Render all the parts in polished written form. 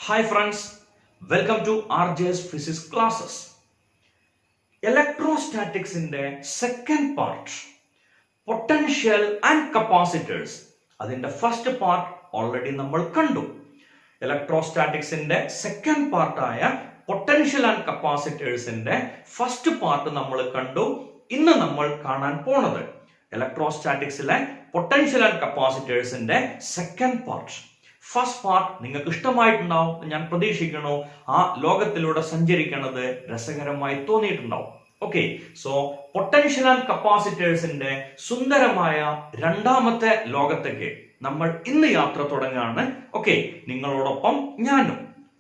Hi friends, welcome to RJ's Physics classes. Electrostatics in the second part, potential and capacitors. അതിന്റെ first part already നമ്മൾ കണ്ടു. ഇലക്ട്രോസ്റ്റാറ്റിക്സിന്റെ second പാർട്ടായ potential and കപ്പാസിറ്റേഴ്സിന്റെ first part നമ്മൾ കണ്ടു. ഇന്ന് നമ്മൾ കാണാൻ പോണത് ഇലക്ട്രോസ്റ്റാറ്റിക്സിലെ പൊട്ടൻഷ്യൽ ആൻഡ് കപ്പാസിറ്റേഴ്സിന്റെ സെക്കൻഡ് പാർട്ട്. ഫസ്റ്റ് പാർട്ട് നിങ്ങൾക്ക് ഇഷ്ടമായിട്ടുണ്ടാവും, ഞാൻ പ്രതീക്ഷിക്കണു. ആ ലോകത്തിലൂടെ സഞ്ചരിക്കുന്നത് രസകരമായി തോന്നിയിട്ടുണ്ടാവും. ഓക്കെ, സോ പൊട്ടൻഷ്യൽ ആൻഡ് കപ്പാസിറ്റേഴ്സിന്റെ സുന്ദരമായ രണ്ടാമത്തെ ലോകത്തേക്ക് നമ്മൾ ഇന്ന് യാത്ര തുടങ്ങാണ്. ഓക്കെ, നിങ്ങളോടൊപ്പം ഞാനും.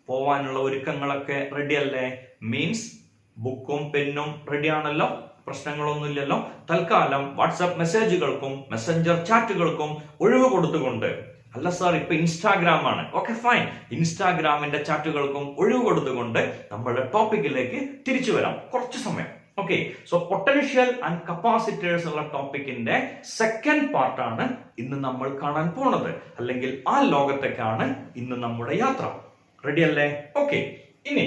പോവാനുള്ള ഒരുക്കങ്ങളൊക്കെ റെഡി അല്ലേ? മീൻസ് ബുക്കും പെന്നും റെഡി ആണല്ലോ, പ്രശ്നങ്ങളൊന്നുമില്ലല്ലോ. തൽക്കാലം വാട്സാപ്പ് മെസ്സേജുകൾക്കും മെസ്സഞ്ചർ ചാറ്റുകൾക്കും ഒഴിവ് കൊടുത്തുകൊണ്ട്, അല്ല സാർ ഇപ്പൊ ഇൻസ്റ്റാഗ്രാം ആണ്, ഓക്കെ ഫൈൻ, ഇൻസ്റ്റാഗ്രാമിന്റെ ചാറ്റുകൾക്കും ഒഴിവ് കൊടുത്തുകൊണ്ട് നമ്മളുടെ ടോപ്പിക്കിലേക്ക് തിരിച്ചു വരാം കുറച്ചു സമയം. Okay, so potential and capacitors ഉള്ള ടോപ്പിക്കിന്റെ സെക്കൻഡ് പാർട്ടാണ് ഇന്ന് നമ്മൾ കാണാൻ പോണത്, അല്ലെങ്കിൽ ആ ലോകത്തേക്കാണ് ഇന്ന് നമ്മുടെ യാത്ര. റെഡി അല്ലേ? ഓക്കെ, ഇനി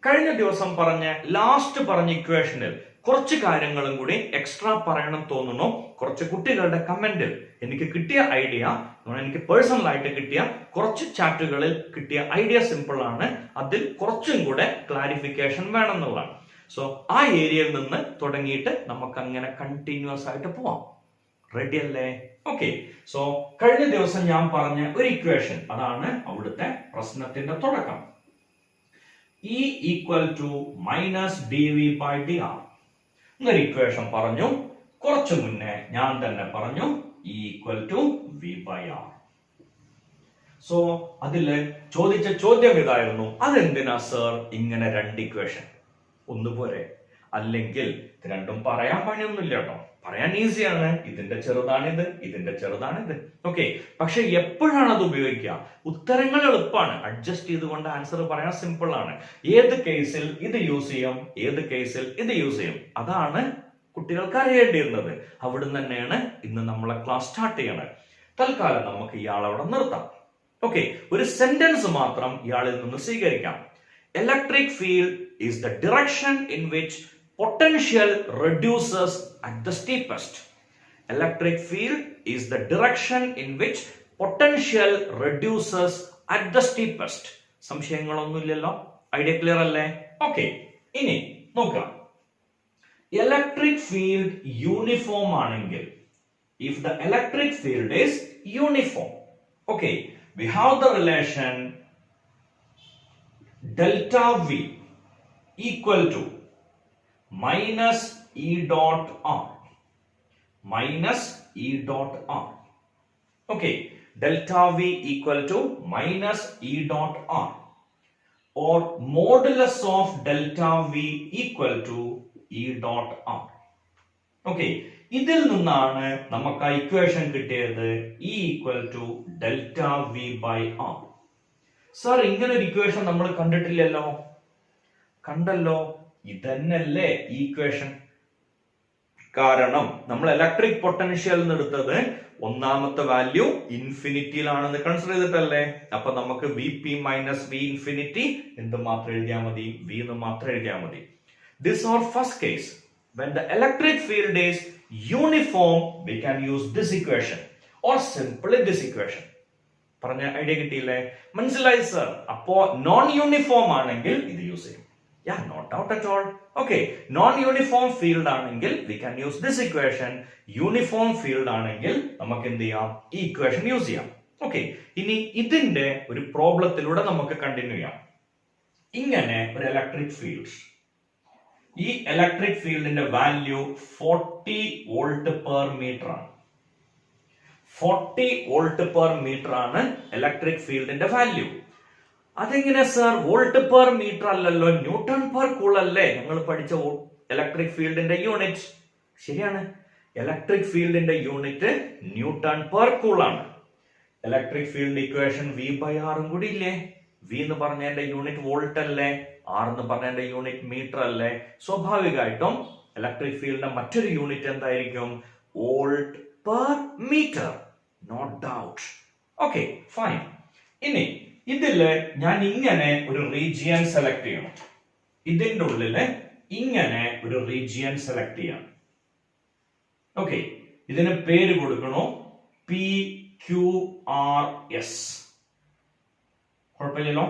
കഴിഞ്ഞ ദിവസം ലാസ്റ്റ് പറഞ്ഞ ഇക്വേഷനിൽ കുറച്ച് കാര്യങ്ങളും കൂടി എക്സ്ട്രാ പറയണം തോന്നുന്നു. കുറച്ച് കുട്ടികളുടെ കമന്റിൽ എനിക്ക് കിട്ടിയ ഐഡിയ, എനിക്ക് പേഴ്സണൽ ആയിട്ട് കിട്ടിയ കുറച്ച് ചാറ്റുകളിൽ കിട്ടിയ ഐഡിയ സിമ്പിൾ ആണ്. അതിൽ കുറച്ചും കൂടെ ക്ലാരിഫിക്കേഷൻ വേണം എന്നുള്ളതാണ്. സോ ആ ഏരിയയിൽ നിന്ന് തുടങ്ങിയിട്ട് നമുക്ക് അങ്ങനെ കണ്ടിന്യൂസ് ആയിട്ട് പോവാം. റെഡി അല്ലേ? ഓക്കെ, സോ കഴിഞ്ഞ ദിവസം ഞാൻ പറഞ്ഞ ഒരു ഇക്വേഷൻ, അതാണ് അവിടുത്തെ പ്രശ്നത്തിന്റെ തുടക്കം. E equal to minus D V by D R എന്നൊരു ഇക്വേഷൻ പറഞ്ഞു. കുറച്ചു മുന്നേ ഞാൻ തന്നെ പറഞ്ഞു E equal to V by R. So അതില് ചോദിച്ച ചോദ്യം ഇതായിരുന്നു, അതെന്തിനാ സർ ഇങ്ങനെ രണ്ട് ഇക്വേഷൻ? ഒന്നുപോലെ, അല്ലെങ്കിൽ രണ്ടും പറയാൻ പണിയൊന്നുമില്ല കേട്ടോ, പറയാൻ ഈസിയാണ്. ഇതിന്റെ ചെറുതാണിത്, ഇതിന്റെ ചെറുതാണിത്. ഓക്കെ, പക്ഷെ എപ്പോഴാണ് അത് ഉപയോഗിക്കുക? ഉത്തരങ്ങൾ എളുപ്പമാണ്, അഡ്ജസ്റ്റ് ചെയ്തുകൊണ്ട് ആൻസർ പറയാൻ സിമ്പിൾ ആണ്. ഏത് കേസിൽ ഇത് യൂസ് ചെയ്യും, ഏത് കേസിൽ ഇത് യൂസ് ചെയ്യും, അതാണ് കുട്ടികൾക്ക് അറിയേണ്ടിയിരുന്നത്. അവിടുന്ന് തന്നെയാണ് ഇന്ന് നമ്മളെ ക്ലാസ് സ്റ്റാർട്ട് ചെയ്യണത്. തൽക്കാലം നമുക്ക് ഇയാളവിടെ നിർത്താം. ഓക്കെ, ഒരു സെന്റൻസ് മാത്രം ഇയാളിൽ നിന്ന് സ്വീകരിക്കാം. Electric field is the direction in which potential reduces at the steepest. Electric field is the direction in which potential reduces at the steepest. സംശയങ്ങളൊന്നുമില്ലല്ലോ, ഐഡിയ ക്ലിയർ അല്ലേ? ഓക്കെ, ഇനി നോക്കാം. ഇലക്ട്രിക് ഫീൽഡ് യൂണിഫോം ആണെങ്കിൽ, if the electric field is uniform, okay, we have the relation delta V equal to minus E dot R, minus E dot R. Okay, delta V equal to minus E dot R, or modulus of delta V equal to E dot R. Okay, ഇതിൽ നിന്നാണ് നമുക്ക് ആ equation കിട്ടിയത്, E equal to delta V by R. Sir ഇങ്ങനെ ഒരു equation നമ്മൾ കണ്ടിട്ടില്ലല്ലോ. കണ്ടല്ലോ, ഇതന്നല്ലേ ഈ ഇക്വേഷൻ. കാരണം നമ്മൾ ഇലക്ട്രിക് പൊട്ടൻഷ്യൽ എടുത്തത് ഒന്നാമത്തെ വാല്യൂ ഇൻഫിനിറ്റിയിലാണെന്ന് കൺസിഡർ ചെയ്തിട്ടല്ലേ. അപ്പൊ നമുക്ക് V P minus V infinity എന്ത് മാത്രം എഴുതിയാൽ മതി? വി എന്ന് മാത്രം എഴുതിയാൽ മതി. This or first case. when the electric field is uniform, we can use this equation or simply this equation. പറഞ്ഞ ഐഡിയ കിട്ടിയില്ലേ? മനസ്സിലായി സർ? അപ്പോ നോൺ യൂണിഫോം ആണെങ്കിൽ ഇത് യൂസ് ചെയ്യും. Yeah, no doubt at all. Okay, non uniform field ആണെങ്കിൽ we can use this equation. Uniform field ആണെങ്കിൽ നമുക്ക് എന്ത് ചെയ്യാം? ഈ ഇക്വേഷൻ യൂസ് ചെയ്യാം. ഓക്കെ, ഇനി ഇതിന്റെ ഒരു പ്രോബ്ലത്തിലൂടെ നമുക്ക് കണ്ടിന്യൂ ചെയ്യാം. ഇങ്ങനെ ഒരു ഇലക്ട്രിക് ഫീൽഡ്, ഈ ഇലക്ട്രിക് ഫീൽഡിന്റെ വാല്യൂ 40 വോൾട്ട് പെർ മീറ്റർ ആണ്. 40 വോൾട്ട് പെർ മീറ്റർ ആണ് ഇലക്ട്രിക് ഫീൽഡിന്റെ വാല്യൂ. അതെങ്ങനെ സർ? വോൾട്ട് പെർ മീറ്റർ അല്ലല്ലോ, ന്യൂട്ടൺ പെർ കൂൾ അല്ലേ ഞങ്ങൾ പഠിച്ച ഇലക്ട്രിക് ഫീൽഡിന്റെ യൂണിറ്റ്? ശരിയാണ്, ഇലക്ട്രിക് ഫീൽഡിന്റെ യൂണിറ്റ് ന്യൂട്ടൺ പെർ കൂൾ ആണ്. Electric field equation V by ആറും കൂടി ഇല്ലേ? വി എന്ന് പറഞ്ഞതിന്റെ യൂണിറ്റ് വോൾട്ട് അല്ലേ, ആർ എന്ന് പറഞ്ഞതിന്റെ യൂണിറ്റ് മീറ്റർ അല്ലേ? സ്വാഭാവികമായിട്ടും ഇലക്ട്രിക് ഫീൽഡിന്റെ മറ്റൊരു യൂണിറ്റ് എന്തായിരിക്കും? Volt per metre, no doubt. Okay fine. ഇനി ഇതില് ഞാൻ ഇങ്ങനെ ഒരു റീജിയൻ സെലക്ട് ചെയ്യണം. ഇതിന്റെ ഉള്ളില് ഇങ്ങനെ ഒരു റീജിയൻ സെലക്ട് ചെയ്യാം. ഓക്കെ, ഇതിന് പേര് കൊടുക്കണോ PQRS. കുഴപ്പമില്ലല്ലോ.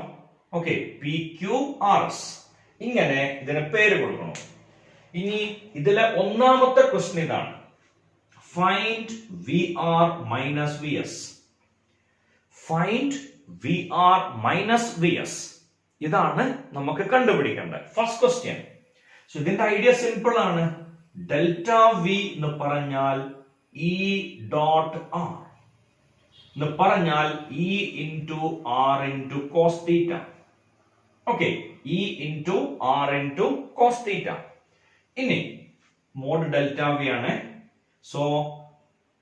ഓക്കെ, PQRS ഇങ്ങനെ ഇതിന് പേര് കൊടുക്കണം. ഇനി ഇതിലെ ഒന്നാമത്തെ ക്വസ്റ്റ്യൻ ഇതാണ്, find VR minus VS. Find VR minus VS. ഇതാണ് നമുക്ക് കണ്ടുപിടിക്കേണ്ടത് ഫസ്റ്റ് ക്വസ്റ്റ്യൻ. സോ ഇതിന്റെ ഐഡിയ സിമ്പിൾ ആണ്. ഡെൽറ്റ വി എന്ന് പറഞ്ഞാൽ E ഡോട്ട് R എന്ന് പറഞ്ഞാൽ E into R into cos theta. Okay, E into R into cos theta. ഇനി മോഡ് ഡെൽറ്റ വി ആണ്. സോ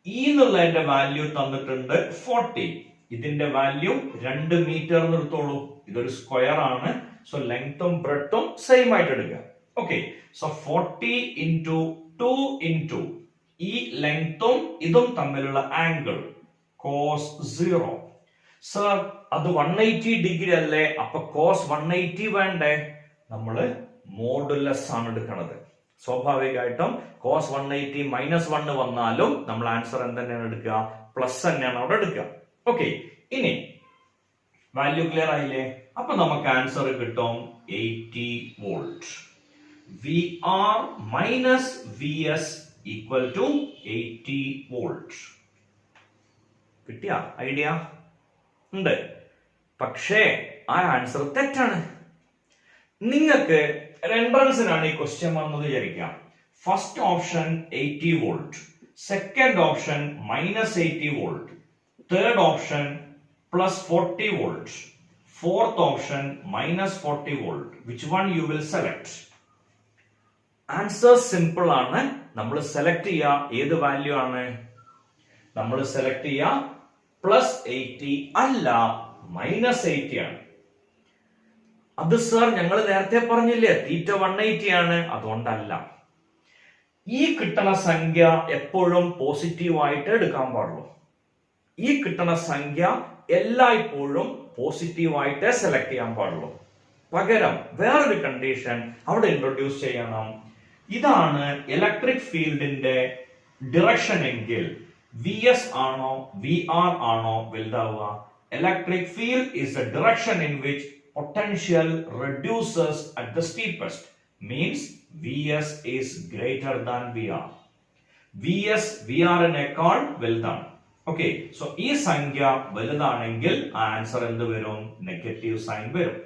E എന്നുള്ളതിന്റെ വാല്യൂ തന്നിട്ടുണ്ട് 40. ഇതിന്റെ വാല്യൂ 2 മീറ്റർ നിർത്തോളൂ. ഇതൊരു സ്ക്വയർ ആണ്. സോ ലെങ്ത്തും ബ്രെഡ്ത്തും സെയിം ആയിട്ട് എടുക്കുക. ഓക്കെ, സോ 40 into 2 into ഈ ലെങ്ത്തും ഇതും തമ്മിലുള്ള ആംഗിൾ cos 0. സർ അത് 180 ഡിഗ്രി അല്ലേ, അപ്പൊ cos 180 വേണ്ടേ? നമ്മള് മോഡുലസ് ആണ് എടുക്കുന്നത്. സ്വാഭാവികമായിട്ടും cos 180 -1 വന്നാലും നമ്മൾ ആൻസർ എന്തെന്നെയാണ് എടുക്കുക? പ്ലസ് തന്നെയാണ് അവിടെ എടുക്കുക. ഓക്കെ, ഇനി വാല്യൂ ക്ലിയർ ആയില്ലേ? അപ്പൊ നമുക്ക് ആൻസർ കിട്ടും 80 volt. VR minus VS equal to 80 volt. കിട്ടിയ ഐഡിയ ഉണ്ട്. പക്ഷേ ആ ആൻസർ തെറ്റാണ്. നിങ്ങൾക്ക് എൻട്രൻസിനാണ് ഈ ക്വസ്റ്റ്യൻ വന്നത് വിചാരിക്കാം. First option 80 volt, second option -80 volt, third option +40 volt, fourth option -40 volt. Which one you will select? Answer simple ആണ്. നമ്മൾ സെലക്ട് ചെയ്യുക ഏത് വാല്യൂ ആണ്? നമ്മൾ സെലക്ട് ചെയ്യുക +80 അല്ല -80 ആണ്. അത് സർ ഞങ്ങൾ നേരത്തെ പറഞ്ഞില്ലേ തീറ്റ 180 ആണ്, അതുകൊണ്ടല്ല. ഈ കിട്ടുന്ന സംഖ്യ എപ്പോഴും പോസിറ്റീവ് ആയിട്ട് എടുക്കാൻ പാടുള്ളൂ. ഈ കിട്ടുന്ന സംഖ്യ എല്ലായ്പ്പോഴും പോസിറ്റീവ് ആയിട്ട് സെലക്ട് ചെയ്യാൻ പാടുള്ളൂ. പകരം വേറൊരു കണ്ടീഷൻ അവിടെ ഇൻട്രൊഡ്യൂസ് ചെയ്യണം. ഇതാണ് ഇലക്ട്രിക് ഫീൽഡിന്റെ ഡിറക്ഷൻ എങ്കിൽ VS ആണോ VR ആണോ വലുതാവുക? Electric field is the direction in which potential reduces at the steepest, means VS is greater than VR. VS VR നേക്കാൾ വലുതാണ്. ഓക്കെ, സോ ഈ സംഖ്യ വലുതാണെങ്കിൽ ആൻസർ എന്ത് വരും? നെഗറ്റീവ് സൈൻ വരും.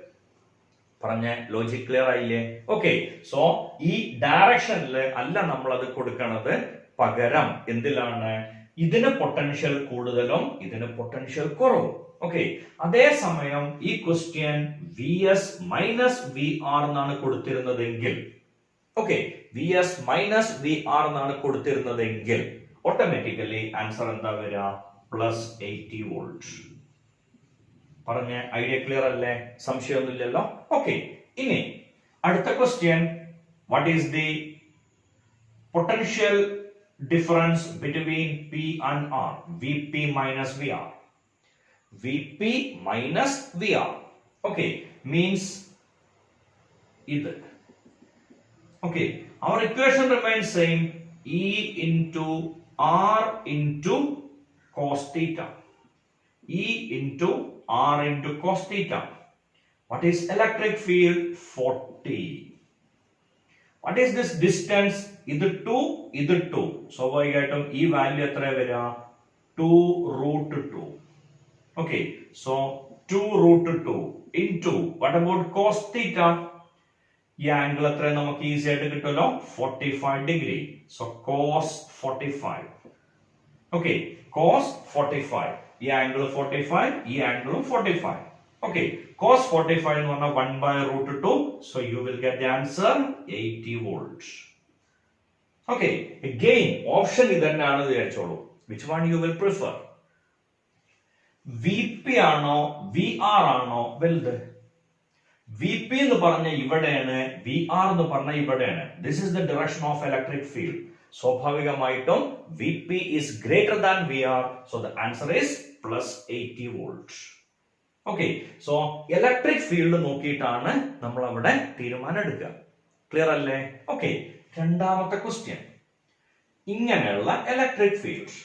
പറഞ്ഞ ലോജിക് ക്ലിയർ ആയില്ലേ? ഓക്കെ, സോ ഈ ഡയറക്ഷനിൽ അല്ല നമ്മൾ അത് കൊടുക്കണത്, പകരം എന്തിലാണ്? ഇതിന് പൊട്ടൻഷ്യൽ കൂടുതലും ഇതിന് പൊട്ടൻഷ്യൽ കുറവും. ഓക്കെ, അതേസമയം ഈ ക്വസ്റ്റ്യൻ VS -VR എന്നാണ് കൊടുത്തിരുന്നതെങ്കിൽ, ഓക്കെ, VS -VR എന്നാണ് കൊടുത്തിരുന്നതെങ്കിൽ ഓട്ടോമാറ്റിക്കലി ആൻസർ എന്താ വരിക? +80 വോൾട്ട്. പറഞ്ഞ ഐഡിയ ക്ലിയർ അല്ലേ? സംശയമൊന്നുമില്ലല്ലോ. ഓക്കെ, ഇനി അടുത്ത question, what is the potential difference between P and R? VP minus VR. VP minus VR. Okay, means either. Okay, our equation remains same. E into R into cos theta. E into R into cos theta. What is electric field? 40. What is this distance? ഇത് 2, ഇത് 2. സ്വാഭാവികമായിട്ടും ഈ value എത്ര വരിക? 2√2. Okay, so 2√2 into what about cos theta? ഈ angle എത്ര നമുക്ക് easy ആയിട്ട് കിട്ടുമല്ലോ? 45 degree. So cos 45. Okay, cos 45. ഈ ആംഗിൾ 45, ഈ ആംഗിളും 45. Okay, cos 45 എന്ന് പറഞ്ഞാൽ 1/√2. So you will get the answer 80 volts. Okay, again option ഇതന്നെയാണ് വിചാരിച്ചോളൂ. Which one you will prefer? VP ആണോ VR ആണോ വലുത്? VP എന്ന് പറഞ്ഞ ഇവിടെയാണ്, VR എന്ന് പറഞ്ഞ ഇവിടെയാണ്. This is the direction of electric field. സ്വാഭാവികമായിട്ടും VP is greater than VR. So the answer is +80 volts. Okay, so electric field നോക്കിയിട്ടാണ് നമ്മൾ അവിടെ തീരുമാനം എടുക്കുക. ക്ലിയർ അല്ലേ? ഓക്കെ, രണ്ടാമത്തെ ക്വസ്റ്റ്യൻ. ഇങ്ങനെയുള്ള ഇലക്ട്രിക് ഫീൽഡ്,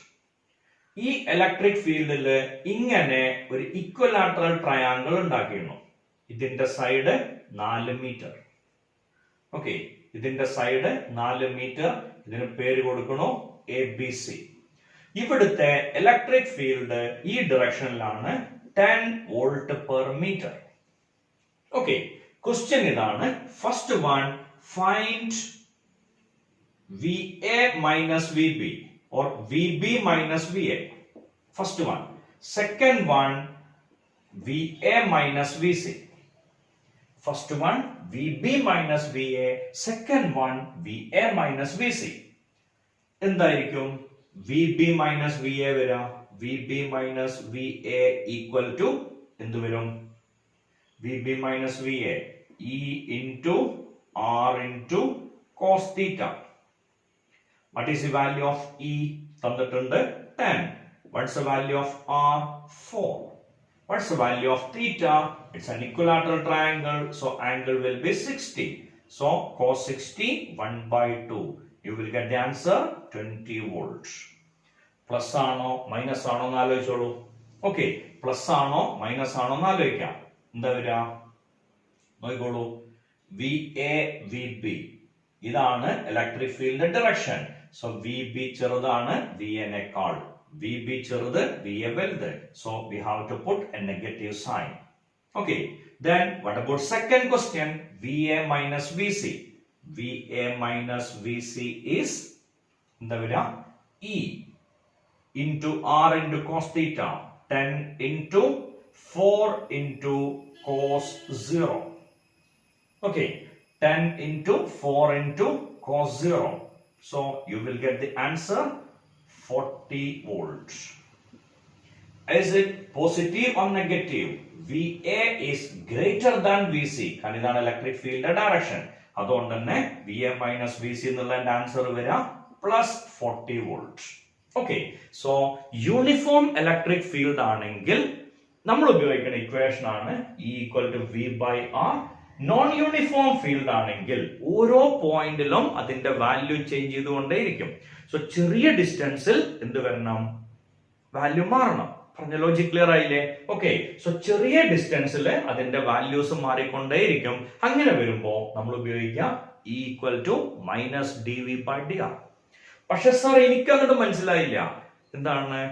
ഈ ഇലക്ട്രിക് ഫീൽഡിൽ ഇങ്ങനെ ഒരു ഇക്വലാറ്ററൽ ട്രയാങ്കിൾ ഉണ്ടാക്കിയിരുന്നു. ഇതിന്റെ സൈഡ് 4 മീറ്റർ. ഓക്കെ, ഇതിന്റെ സൈഡ് 4 മീറ്റർ. ഇതിന് പേര് കൊടുക്കണോ ABC. ഇവിടുത്തെ ഇലക്ട്രിക് ഫീൽഡ് ഈ ഡിറക്ഷനിലാണ് 10 volt per metre. Okay, question ഇതാണ്. First one, find VA minus VB or VB minus VA. First one. Second one, VA minus VC. First one, VB minus VA. Second one, VA minus VC. എന്തായിരിക്കും VB minus VA വരാ? VB minus VA equal to എന്ത് വരും? VB minus VA E into R into cos theta. What is the value of E? തന്നിട്ടുണ്ട് 10. What's the value of R? 4. What's the value of theta? It's an equilateral triangle, so angle will be 60. So cos 60 1 by 2. You will get the answer 20 volts. Plus ആണോ minus ആണോ എന്ന് ആലോചിച്ചോളൂ. Okay, plus ആണോ minus ആണോ എന്ന് ആലോചിക്കാം. എന്താ വരിക നോക്കിക്കോളൂ. VA VB ഇതാണ് electric field direction. So VB ചെറുതാണ് VA നേക്കാൾ. VB ചെറുത് VA വലുത്. So we have to put a negative sign. Okay, then what about second question? VA minus VC. VA minus VC is എന്താ വരിക? E into R into cos theta. 10 into 4 into cos 0. Okay, 10 into 4 into cos 0. So you will get the answer 40 volts. Is it positive or negative? VA is greater than VC. കാരണം ഇതാണ് electric field direction. അതുകൊണ്ട് തന്നെ VA minus VC എന്നുള്ള answer വരാ +40 volt. Okay, so uniform electric field ആണെങ്കിൽ നമ്മൾ ഉപയോഗിക്കുന്ന equation ആണ് E equal to V by R. Non uniform field ആണെങ്കിൽ ഓരോ പോയിന്റിലും അതിന്റെ വാല്യൂ ചേഞ്ച് ചെയ്തുകൊണ്ടേയിരിക്കും. സോ ചെറിയ ഡിസ്റ്റൻസിൽ എന്ത് വരണം? വാല്യൂ മാറണം. പറഞ്ഞ ലോജിക് ക്ലിയർ ആയില്ലേ? ഓക്കെ, സോ ചെറിയ ഡിസ്റ്റൻസിൽ അതിന്റെ വാല്യൂസ് മാറിക്കൊണ്ടേയിരിക്കും. അങ്ങനെ വരുമ്പോ നമ്മൾ ഉപയോഗിക്കാം E equal to minus dV by dr. പക്ഷെ സാർ എനിക്ക് അങ്ങോട്ട് മനസ്സിലായില്ല. എന്താണ്?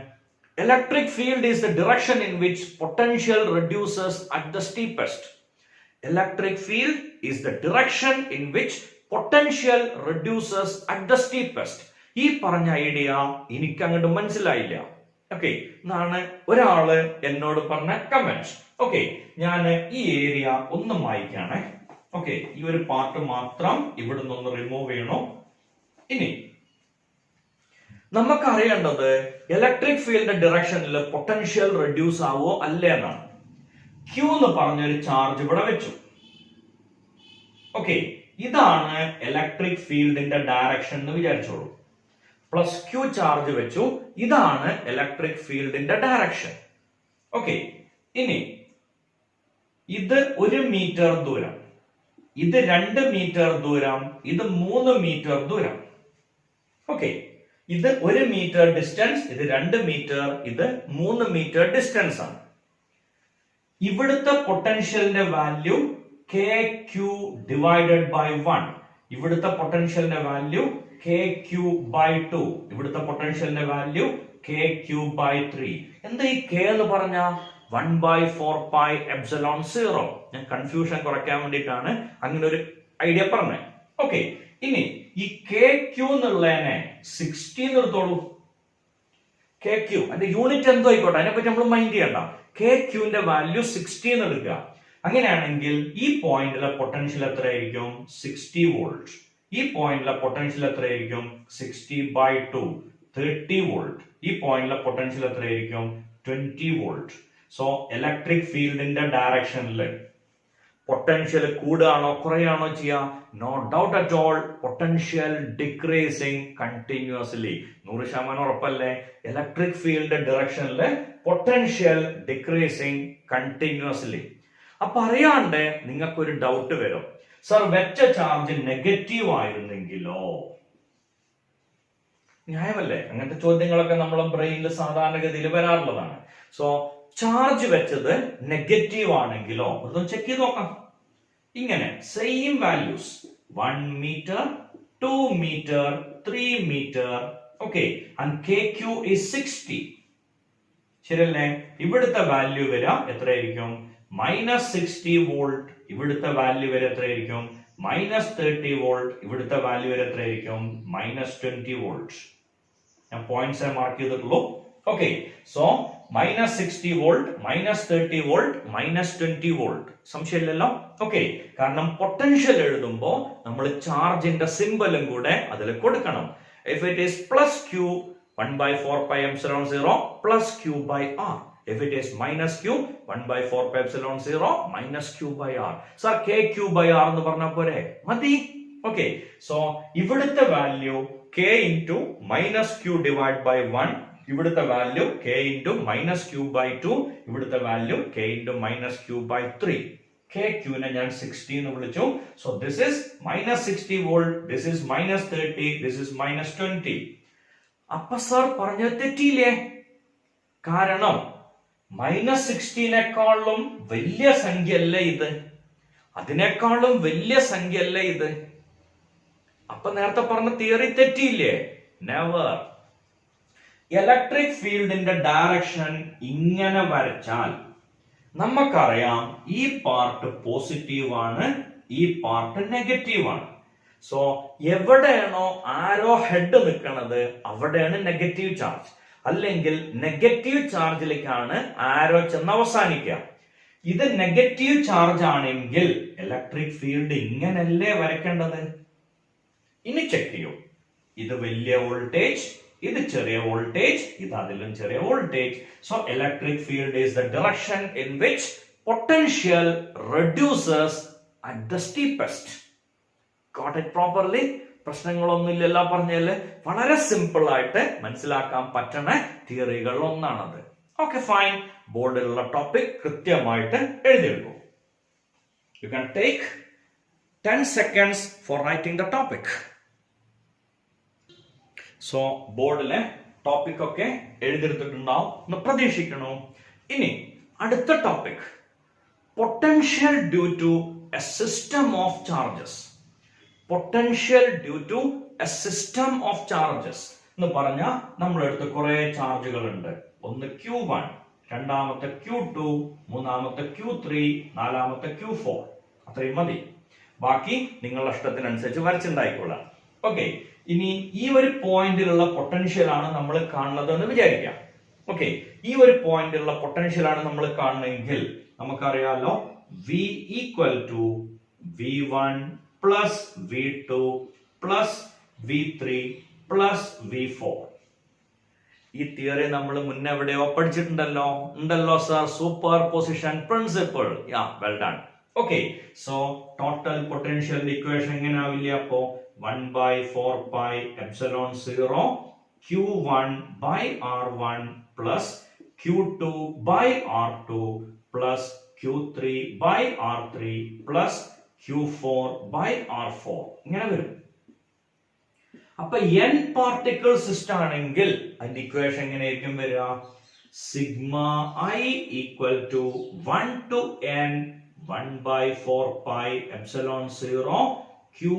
Electric field is the direction in which potential reduces at the steepest. Electric field is the direction in which potential reduces at the steepest. ഈ പറഞ്ഞ idea എനിക്ക് അങ്ങോട്ട് മനസ്സിലായില്ല. ഓക്കെ, എന്നാണ് ഒരാള് എന്നോട് പറഞ്ഞ കമന്റ്. ഓക്കെ, ഞാൻ ഈ ഏരിയ ഒന്ന് മായ്ക്കാണ്. ഓക്കെ, ഈ ഒരു പാർട്ട് മാത്രം ഇവിടുന്ന് ഒന്ന് റിമൂവ് ചെയ്യണോ. ഇനി നമുക്ക് അറിയേണ്ടത് ഇലക്ട്രിക് ഫീൽഡ് ഡയറക്ഷനിൽ പൊട്ടൻഷ്യൽ റെഡ്യൂസ് ആവോ അല്ലേ എന്നാണ്. Q എന്ന് പറഞ്ഞൊരു ചാർജ് ഇവിടെ വെച്ചു. ഓക്കെ, ഇതാണ് ഇലക്ട്രിക് ഫീൽഡിന്റെ ഡയറക്ഷൻ എന്ന് വിചാരിച്ചോളൂ. +Q ചാർജ് വെച്ചു. ഇതാണ് ഇലക്ട്രിക് ഫീൽഡിന്റെ ഡയറക്ഷൻ. ഓക്കെ, ഇനി ഇത് 1 മീറ്റർ ദൂരം, ഇത് 2 മീറ്റർ ദൂരം, ഇത് 3 മീറ്റർ ദൂരം. ഓക്കെ, ഇത് 1 മീറ്റർ ഡിസ്റ്റൻസ്, ഇത് 2 മീറ്റർ, ഇത് 3 മീറ്റർ ഡിസ്റ്റൻസ് ആണ്. ഇവിടുത്തെ പൊട്ടൻഷ്യലിന്റെ വാല്യൂ KQ ഡിവൈഡഡ് ബൈ 1. ഇവിടുത്തെ പൊട്ടൻഷ്യലിന്റെ വാല്യൂ KQ ബൈ 2. ഇവിടുത്തെ പൊട്ടൻഷ്യലിന്റെ വാല്യൂ KQ ബൈ 3. എന്താ ഈ K എന്ന് പറഞ്ഞ 1/4πε0. ഞാൻ കൺഫ്യൂഷൻ കുറയ്ക്കാൻ വേണ്ടിയിട്ടാണ് അങ്ങനെ ഒരു ഐഡിയ പറഞ്ഞത്. ഓക്കെ, ഇനി ഈ KQ എന്നുള്ളതിനെ 60 നിർത്തോളൂ. KQ അതിന്റെ യൂണിറ്റ് എന്തോ ആയിക്കോട്ടെ, അതിനെപ്പറ്റി നമ്മൾ മൈൻഡ് ചെയ്യണ്ട. KQന്റെ വാല്യൂ 60 എന്ന് എടുക്കുക. അങ്ങനെയാണെങ്കിൽ ഈ പോയിന്റിലെ പൊട്ടൻഷ്യൽ എത്രയായിരിക്കും? 60 വോൾട്ട്. ഈ പോയിന്റിലെ പൊട്ടൻഷ്യൽ എത്രയായിരിക്കും? 60 by 2 30 വോൾട്ട്. ഈ പോയിന്റിലെ പൊട്ടൻഷ്യൽ എത്രയായിരിക്കും? 20 വോൾട്ട്. സോ ഇലക്ട്രിക് ഫീൽഡിന്റെ ഡയറക്ഷനിൽ പൊട്ടൻഷ്യൽ കൂടുകയാണോ കുറയാണോ ചെയ്യുക? No doubt at all, potential decreasing continuously. 100% ഉറപ്പല്ലേ? ഇലക്ട്രിക് ഫീൽഡ് ഡയറക്ഷനിൽ പൊട്ടൻഷ്യൽ ഡിക്രീസിങ് കണ്ടിന്യൂസ്ലി. അപ്പൊ അറിയാണ്ട് നിങ്ങൾക്കൊരു ഡൗട്ട് വരും, സർ വെച്ച ചാർജ് നെഗറ്റീവ് ആയിരുന്നെങ്കിലോ? ന്യായമല്ലേ? അങ്ങനത്തെ ചോദ്യങ്ങളൊക്കെ നമ്മളെ ബ്രെയിനിൽ സാധാരണഗതിയിൽ വരാറുള്ളതാണ്. സോ ചാർജ് വെച്ചത് നെഗറ്റീവ് ആണെങ്കിലോ അതൊന്ന് ചെക്ക് ചെയ്ത് നോക്കാം. ഇങ്ങനെ same values 1 meter, 2 meter, 3 meter, okay, and kq is 60. ശരിയല്ലേ? ഇവിടുത്തെ വാല്യൂ വരാം എത്രയായിരിക്കും? -60 വോൾട്ട്. ഇവിടുത്തെ വാല്യൂ വരെ എത്രയായിരിക്കും? -30 വോൾട്ട്. ഇവിടുത്തെ വാല്യൂ വരെ എത്രയായിരിക്കും? -20 വോൾട്ട്. ഞാൻ പോയിന്റ്സ് മാർക്ക് ചെയ്തിട്ടുള്ളൂ. Okay, so -60 volt, -30 volt, -20 volt. സംശയമില്ലല്ലോ? ഓക്കെ, കാരണം പൊട്ടൻഷ്യൽ എഴുതുമ്പോ നമ്മൾ ചാർജിന്റെ സിംബലും കൂടെ അതിൽ കൊടുക്കണം. If it is plus q 1/4πε0 plus q by r. If it is minus q 1/4πε0 minus q by r. Sir, kq by r എന്ന് പറഞ്ഞാൽ പോരെ? മതി. ഓക്കെ, സോ ഇവിടുത്തെ value k into minus q divided by 1. ഇവിടുത്തെ value k into minus q by 2. ഇവിടുത്തെ value k into minus q by 3. kq നെ ഞാൻ 60 എന്ന് വിളിച്ചു. So this is -60 volt, this is -30, this is -20. അപ്പൊ സർ പറഞ്ഞത് തെറ്റിയില്ലേ? കാരണം -60 വലിയ സംഖ്യയല്ലേ ഇത്? അതിനേക്കാളും വലിയ സംഖ്യയല്ലേ ഇത്? അപ്പൊ നേരത്തെ പറഞ്ഞ തിയറി തെറ്റിയില്ലേ? നെവർ. ഇലക്ട്രിക് ഫീൽഡിന്റെ ഡയറക്ഷൻ ഇങ്ങനെ വരച്ചാൽ നമുക്കറിയാം ഈ പാർട്ട് പോസിറ്റീവ് ആണ്, ഈ പാർട്ട് നെഗറ്റീവ് ആണ്. സോ എവിടെയാണോ ആരോ ഹെഡ് നിൽക്കുന്നത് അവിടെയാണ് നെഗറ്റീവ് ചാർജ്. അല്ലെങ്കിൽ നെഗറ്റീവ് ചാർജിലേക്കാണ് ആരോ ചെന്ന് അവസാനിക്കുക. ഇത് നെഗറ്റീവ് ചാർജ് ആണെങ്കിൽ ഇലക്ട്രിക് ഫീൽഡ് ഇങ്ങനല്ലേ വരയ്ക്കേണ്ടത്? ഇനി ചെക്ക് ചെയ്യൂ. ഇത് വലിയ വോൾട്ടേജ്, ഇത് ചെറിയ വോൾട്ടേജ്, ഇത് അതിലും ചെറിയ voltage. So electric field is the direction in which potential reduces at the steepest. Got it properly? പ്രശ്നങ്ങളൊന്നുമില്ലല്ലോ പറഞ്ഞാല്? വളരെ സിമ്പിൾ ആയിട്ട് മനസ്സിലാക്കാൻ പറ്റുന്ന തിയറികൾ ഒന്നാണത്. Okay, fine. ബോർഡിലുള്ള ടോപ്പിക് കൃത്യമായിട്ട് എഴുതിയെടുക്കൂ. You can take 10 seconds for writing the topic. So ബോർഡിലെ ടോപ്പിക് ഒക്കെ എഴുതിയെടുത്തിട്ടുണ്ടാവും എന്ന് പ്രതീക്ഷിക്കണു. ഇനി അടുത്ത topic, potential due to a system of charges. Potential due to a system of charges എന്ന് പറഞ്ഞാൽ നമ്മളെടുത്ത് കുറെ ചാർജുകൾ ഉണ്ട്. ഒന്ന് Q1, രണ്ടാമത്തെ Q2, മൂന്നാമത്തെ Q3, നാലാമത്തെ Q4. അത്രയും മതി. ബാക്കി നിങ്ങളുടെ ഇഷ്ടത്തിനനുസരിച്ച് വരച്ചുണ്ടായിക്കൊള്ളാം. ഓക്കെ, ഇനി ഈ ഒരു പോയിന്റിലുള്ള പൊട്ടൻഷ്യൽ ആണ് നമ്മൾ കാണുന്നത് എന്ന് വിചാരിക്കാം. ഓക്കെ, ഈ ഒരു പോയിന്റിലുള്ള പൊട്ടൻഷ്യൽ ആണ് നമ്മൾ കാണുന്നതെങ്കിൽ നമുക്കറിയാലോ V equal to V1 plus V2 plus V3 plus V4. ഈ തിയറി നമ്മൾ മുന്നേ എവിടെയോ പഠിച്ചിട്ടുണ്ടല്ലോ. ഉണ്ടല്ലോ sir, super position principle. Yeah, well done. Okay, so total potential equation എങ്ങനെ ആവില്ല? അപ്പോ 1/4πε0 Q1 by R1 plus Q2 by R2 plus Q3 by R3 plus Q4 by R4 ഇങ്ങനെ വരും. അപ്പൊ n പാർട്ടിക്കിൾ സിസ്റ്റം ആണെങ്കിൽ അതിന്റെ ഇക്വേഷൻ എങ്ങനെയായിരിക്കും വരിക? Sigma I equal to 1 to n 1/4πε0 Qi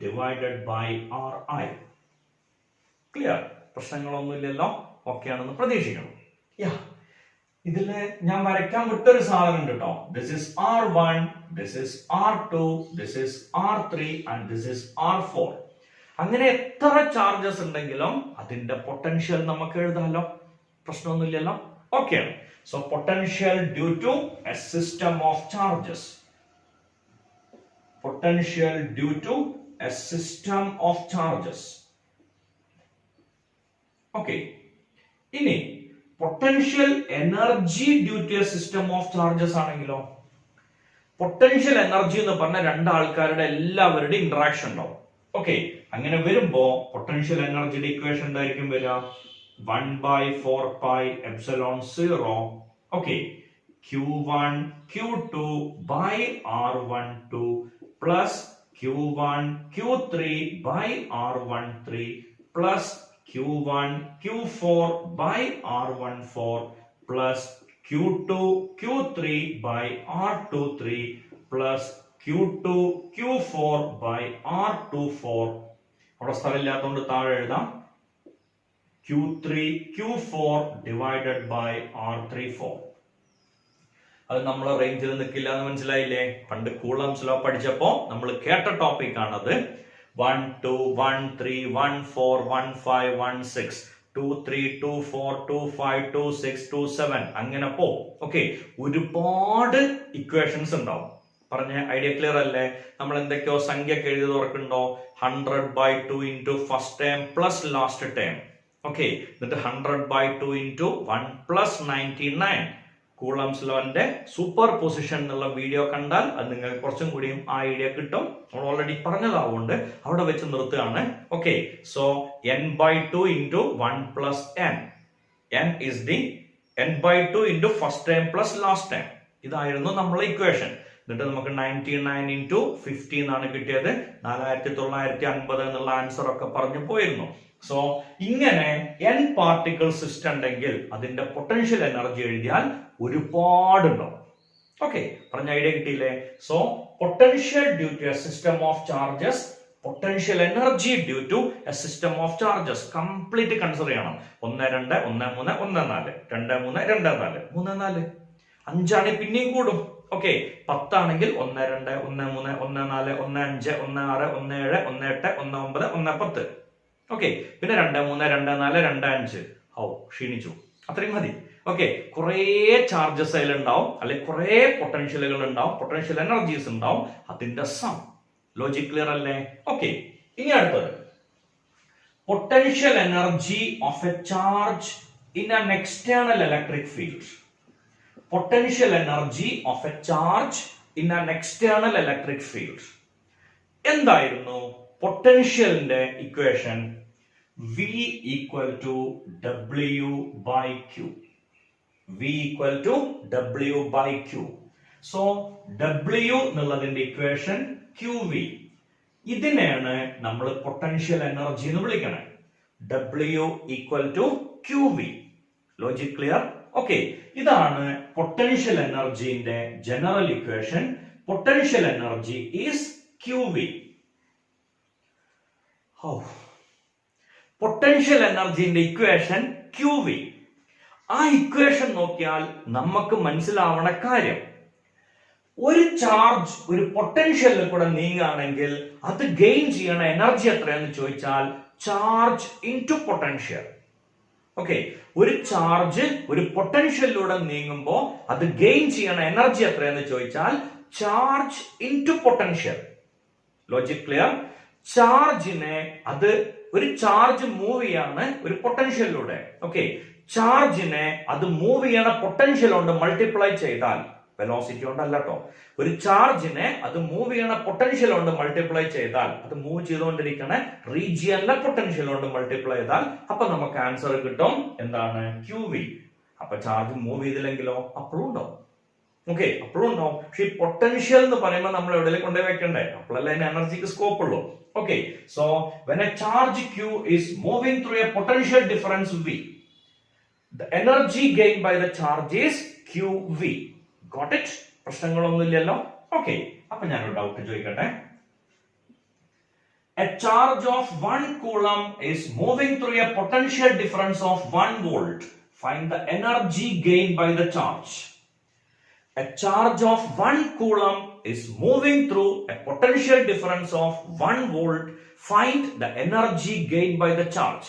divided by Ri. Clear? പ്രശ്നങ്ങളൊന്നുമില്ലല്ലോ? ഓക്കെ ആണെന്ന് പ്രതീക്ഷിക്കണം. ഇതില് ഞാൻ വരയ്ക്കാൻ വിട്ടൊരു സാധനം ഉണ്ട് കേട്ടോ. This is R1, this is R2, this is R3 and this is R4. അങ്ങനെ എത്ര ചാർജസ് ഉണ്ടെങ്കിലും അതിന്റെ പൊട്ടൻഷ്യൽ നമുക്ക് എഴുതാമല്ലോ. പ്രശ്നമൊന്നുമില്ലല്ലോ? Okay. So potential due to a system of charges. Potential due to a system of charges. Okay, ഇനി potential energy due to a system of charges ആണെങ്കിലോ? Potential energy എന്ന് പറഞ്ഞ രണ്ടാൾക്കാരുടെ എല്ലാവരുടെയും ഇന്ററാക്ഷൻ ഉണ്ടാവും. ഓക്കെ, അങ്ങനെ വരുമ്പോ പൊട്ടൻഷ്യൽ എനർജിയുടെ ഇക്വേഷൻ എന്തായിരിക്കും വരിക? 1/4πε0. Okay, Q1 Q2 by R12 plus Q1 Q3 by R13 plus Q1 Q4 by R14 plus Q2 Q3 by R23 plus Q2 Q4 by R24. അവിടെ സ്ഥലമില്ലാത്തതുകൊണ്ട് താഴെ എഴുതാം Q3 Q4 divided by R34. അത് നമ്മൾ റേഞ്ചിൽ നിൽക്കില്ല എന്ന് മനസ്സിലായില്ലേ? പണ്ട് കൂളംസ് ലോ പഠിച്ചപ്പോ നമ്മൾ കേട്ട ടോപ്പിക് ആണത്. 1 2 1 3 1 4 1 5 1 6 2 3 2 4 2 5 2 6 2 7 അങ്ങനെ പോ. ഓക്കെ, ഒരുപാട് ഇക്വേഷൻസ് ഉണ്ടാവും. പറഞ്ഞ ഐഡിയ ക്ലിയർ അല്ലേ? നമ്മൾ എന്തൊക്കെയോ സംഖ്യ എഴുതി തുറക്കുന്നുണ്ടോ? 100/2 into first term plus last term. Okay, എന്നിട്ട് 100/2 into 1 plus 99. കൂളംസ് ലോന്റെ സൂപ്പർ പൊസിഷൻ എന്നുള്ള വീഡിയോ കണ്ടാൽ അത് നിങ്ങൾക്ക് കുറച്ചും കൂടിയും ആ ഐഡിയ കിട്ടും. നമ്മൾ ഓൾറെഡി പറഞ്ഞതാവുകൊണ്ട് അവിടെ വെച്ച് നിർത്തുകയാണ്. Okay, so n/2 into 1 plus n. n is the n/2 into first time plus last time. ഇതായിരുന്നു നമ്മളെ ഇക്വേഷൻ. എന്നിട്ട് നമുക്ക് 99 into 50 എന്നാണ് കിട്ടിയത്. 4950 എന്നുള്ള ആൻസർ ഒക്കെ പറഞ്ഞു പോയിരുന്നു. സോ ഇങ്ങനെ n പാർട്ടിക്കിൾ സിസ്റ്റം ഉണ്ടെങ്കിൽ അതിന്റെ പൊട്ടൻഷ്യൽ എനർജി എഴുതിയാൽ ഒരുപാടുണ്ടാവും. ഓക്കെ, പറഞ്ഞ ഐഡിയ കിട്ടിയില്ലേ? So potential due to a system of charges, potential energy due to a system of charges complete consider ചെയ്യണം. 1 2 1 3 1 4 2 3 2 4 3 4 5 ആണെങ്കിൽ പിന്നെയും കൂടും. ഓക്കെ, 10 ആണെങ്കിൽ 1 2 1 3 1 4 1 5 1 6 1 7 1 8 1 9 1 10. ഓക്കെ, പിന്നെ 2 3 2 4 2 5. ഹൗ ക്ഷീണിച്ചു, അത്രയും മതി. ഓക്കെ, കുറെ ചാർജസ് അതിലുണ്ടാവും, അല്ലെങ്കിൽ കുറെ പൊട്ടൻഷ്യലുകൾ ഉണ്ടാവും, പൊട്ടൻഷ്യൽ എനർജീസ് ഉണ്ടാവും, അതിന്റെ സം. ലോജിക് ക്ലിയർ അല്ലേ? ഓക്കെ, ഇനി അടുത്തത് potential energy of A charge in an external electric field. Potential energy of A charge in an external electric field. എന്തായിരുന്നു പൊട്ടൻഷ്യലിന്റെ equation? V equal to W by Q. V equal to W by Q. So W എന്നുള്ളതിന്റെ equation QV. ഇതിനെയാണ് നമ്മൾ potential energy എന്ന് വിളിക്കുന്നത്. W equal to QV. Logic clear? Okay, ഇതാണ് potential എനർജിന്റെ general equation. Potential energy is QV. Potential എനർജിന്റെ equation QV. ആ equation നോക്കിയാൽ നമുക്ക് മനസ്സിലാവണ കാര്യം, ഒരു ചാർജ് ഒരു പൊട്ടൻഷ്യലിൽ കൂടെ നീങ്ങുകയാണെങ്കിൽ അത് ഗെയിൻ ചെയ്യണ എനർജി എത്രയെന്ന് ചോദിച്ചാൽ ചാർജ് ഇൻടു പൊട്ടൻഷ്യൽ. ഓക്കെ, ഒരു ചാർജ് ഒരു പൊട്ടൻഷ്യലിലൂടെ നീങ്ങുമ്പോൾ അത് ഗെയിൻ ചെയ്യണ എനർജി എത്രയെന്ന് ചോദിച്ചാൽ charge into potential. Logic clear? ചാർജിനെ അത് ഒരു ചാർജ് മൂവ് ചെയ്യാണ് ഒരു പൊട്ടൻഷ്യലിലൂടെ. ഓക്കെ, ചാർജിനെ അത് മൂവ് ചെയ്യണ പൊട്ടൻഷ്യൽ കൊണ്ട് മൾട്ടിപ്ലൈ ചെയ്താൽ, വെലോസിറ്റി കൊണ്ടല്ല കേട്ടോ, ഒരു ചാർജിനെ അത് മൂവ് ചെയ്യണ പൊട്ടൻഷ്യൽ കൊണ്ട് മൾട്ടിപ്ലൈ ചെയ്താൽ, അത് മൂവ് ചെയ്തുകൊണ്ടിരിക്കണ റീജിയനിലെ പൊട്ടൻഷ്യൽ കൊണ്ട് മൾട്ടിപ്ലൈ ചെയ്താൽ അപ്പൊ നമുക്ക് ആൻസർ കിട്ടും. എന്താണ്? QV. അപ്പൊ ചാർജ് മൂവ് ചെയ്തില്ലെങ്കിലോ? അപ്പോഴും ഉണ്ടാവും. ഓക്കെ, അപ്പോഴും ഉണ്ടാവും. പക്ഷെ ഈ പൊട്ടൻഷ്യൽ എന്ന് പറയുമ്പോൾ നമ്മൾ എവിടെയെങ്കിലും കൊണ്ടുപോയി വെക്കണ്ടേ? അപ്പോഴല്ലേ അതിന് എനർജിക്ക് സ്കോപ്പ് ഉള്ളൂ. Okay, so when a charge Q is moving through a potential difference V, the energy gained by the charge is QV. Got it? പ്രശ്നങ്ങളൊന്നുമില്ലല്ലോ? ഓക്കെ, അപ്പൊ ഞാനൊരു ഡൗട്ട് ചോദിക്കട്ടെ. A charge of 1 coulomb is moving through a potential difference of 1 volt. Find the energy gained by the charge. A charge of 1 coulomb is moving through a potential difference of 1 volt. Find the energy gained by the charge.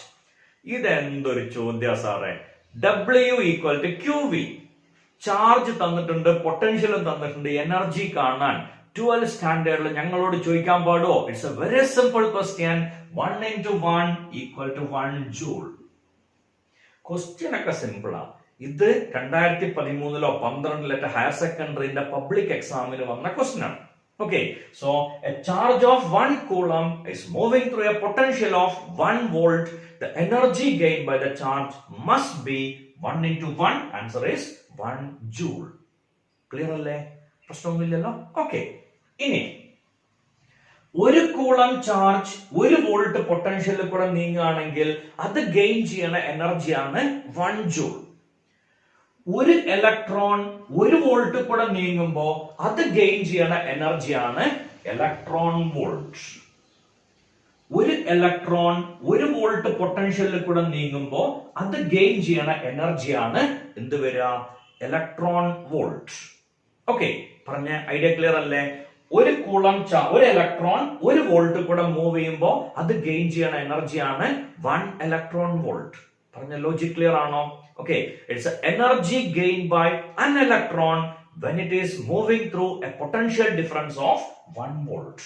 ഇതെന്തൊരു ചോദ്യ സാറേ? W equal to QV. Charge തന്നിട്ടുണ്ട്, പൊട്ടൻഷ്യലും തന്നിട്ടുണ്ട്, energy കാണാൻ 12th സ്റ്റാൻഡേർഡിൽ ഞങ്ങളോട് ചോദിക്കാൻ പാടുമോ? It's a very simple question. 1 into 1 equal to 1 joule. Question ഒക്കെ സിമ്പിളാ. ഇത് 2013 12 ഹയർ സെക്കൻഡറിന്റെ പബ്ലിക് എക്സാമിന് വന്ന ക്വസ്റ്റ്യൻ ആണ്. Okay, so a charge of 1 coulomb is moving through a potential of 1 volt. The energy gained by the charge must be 1 into 1. Answer is 1 joule. Clear alle? പ്രശ്നമൊന്നുമില്ലല്ലോ. Okay. ഇനി ഒരു coulomb charge 1 volt പൊട്ടൻഷ്യലിൽ കൂടെ നീങ്ങുകയാണെങ്കിൽ അത് gain ചെയ്യണ എനർജിയാണ് 1 joule. ഒരു electron 1 volt കൂടെ നീങ്ങുമ്പോ അത് ഗെയിൻ ചെയ്യണ എനർജിയാണ് ഇലക്ട്രോൺ വോൾട്ട്. ഒരു ഇലക്ട്രോൺ 1 വോൾട്ട് പൊട്ടൻഷ്യലിൽ കൂടെ നീങ്ങുമ്പോ അത് ഗെയിൻ ചെയ്യണ എനർജിയാണ് എന്ത് വരിക? Electron volt. ഓക്കെ, പറഞ്ഞ ഐഡിയ ക്ലിയർ അല്ലേ? ഒരു കൂളം ഒരു ഇലക്ട്രോൺ 1 വോൾട്ട് കൂടെ മൂവ് ചെയ്യുമ്പോൾ അത് ഗെയിൻ ചെയ്യണ എനർജിയാണ് 1 ഇലക്ട്രോൺ വോൾട്ട്. പറഞ്ഞ ലോജിക് ക്ലിയർ ആണോ? Okay, it's energy gain by an electron when it is moving through a potential difference of 1 volt.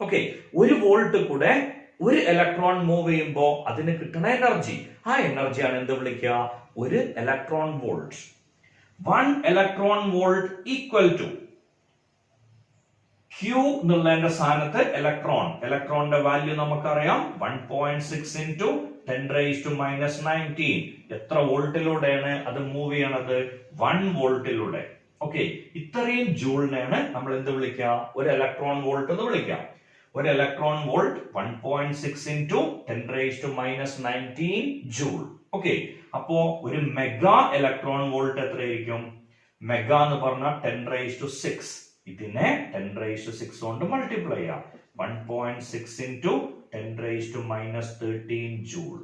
Okay, 1 volt കൂടെ ഒരു ഇലക്ട്രോൺ മൂവ് ചെയ്യുമ്പോൾ അതിന് കിട്ടുന്ന എനർജി, ആ എനർജിയാണ് എന്ത് വിളിക്കുക? ഒരു electron volt. 1 electron volt equal to Q എന്നുള്ളതിന്റെ സ്ഥാനത്ത് ഇലക്ട്രോണിന്റെ വാല്യൂ നമുക്കറിയാം 1.6 into 10⁻⁻19. എത്ര വോൾട്ടിലൂടെയാണ് അത് മൂവ് ചെയ്യണത്? 1 വോൾട്ടിലൂടെ. ഓക്കെ, ഇത്രയും ജൂളിനെയാണ് നമ്മൾ എന്ത് വിളിക്കുക? ഒരു ഇലക്ട്രോൺ വോൾട്ട് എന്ന് വിളിക്കാം. ഒരു electron volt 1.6 into 10⁻⁻19 joule. Okay, അപ്പോ ഒരു മെഗാ ഇലക്ട്രോൺ വോൾട്ട് എത്രയായിരിക്കും? മെഗാ എന്ന് പറഞ്ഞാൽ 10⁻6. ഇതിനെ 10⁻6 കൊണ്ട് മൾട്ടിപ്ലൈ ചെയ്യാം. 1.6 into 10⁻13 ജൂൾ.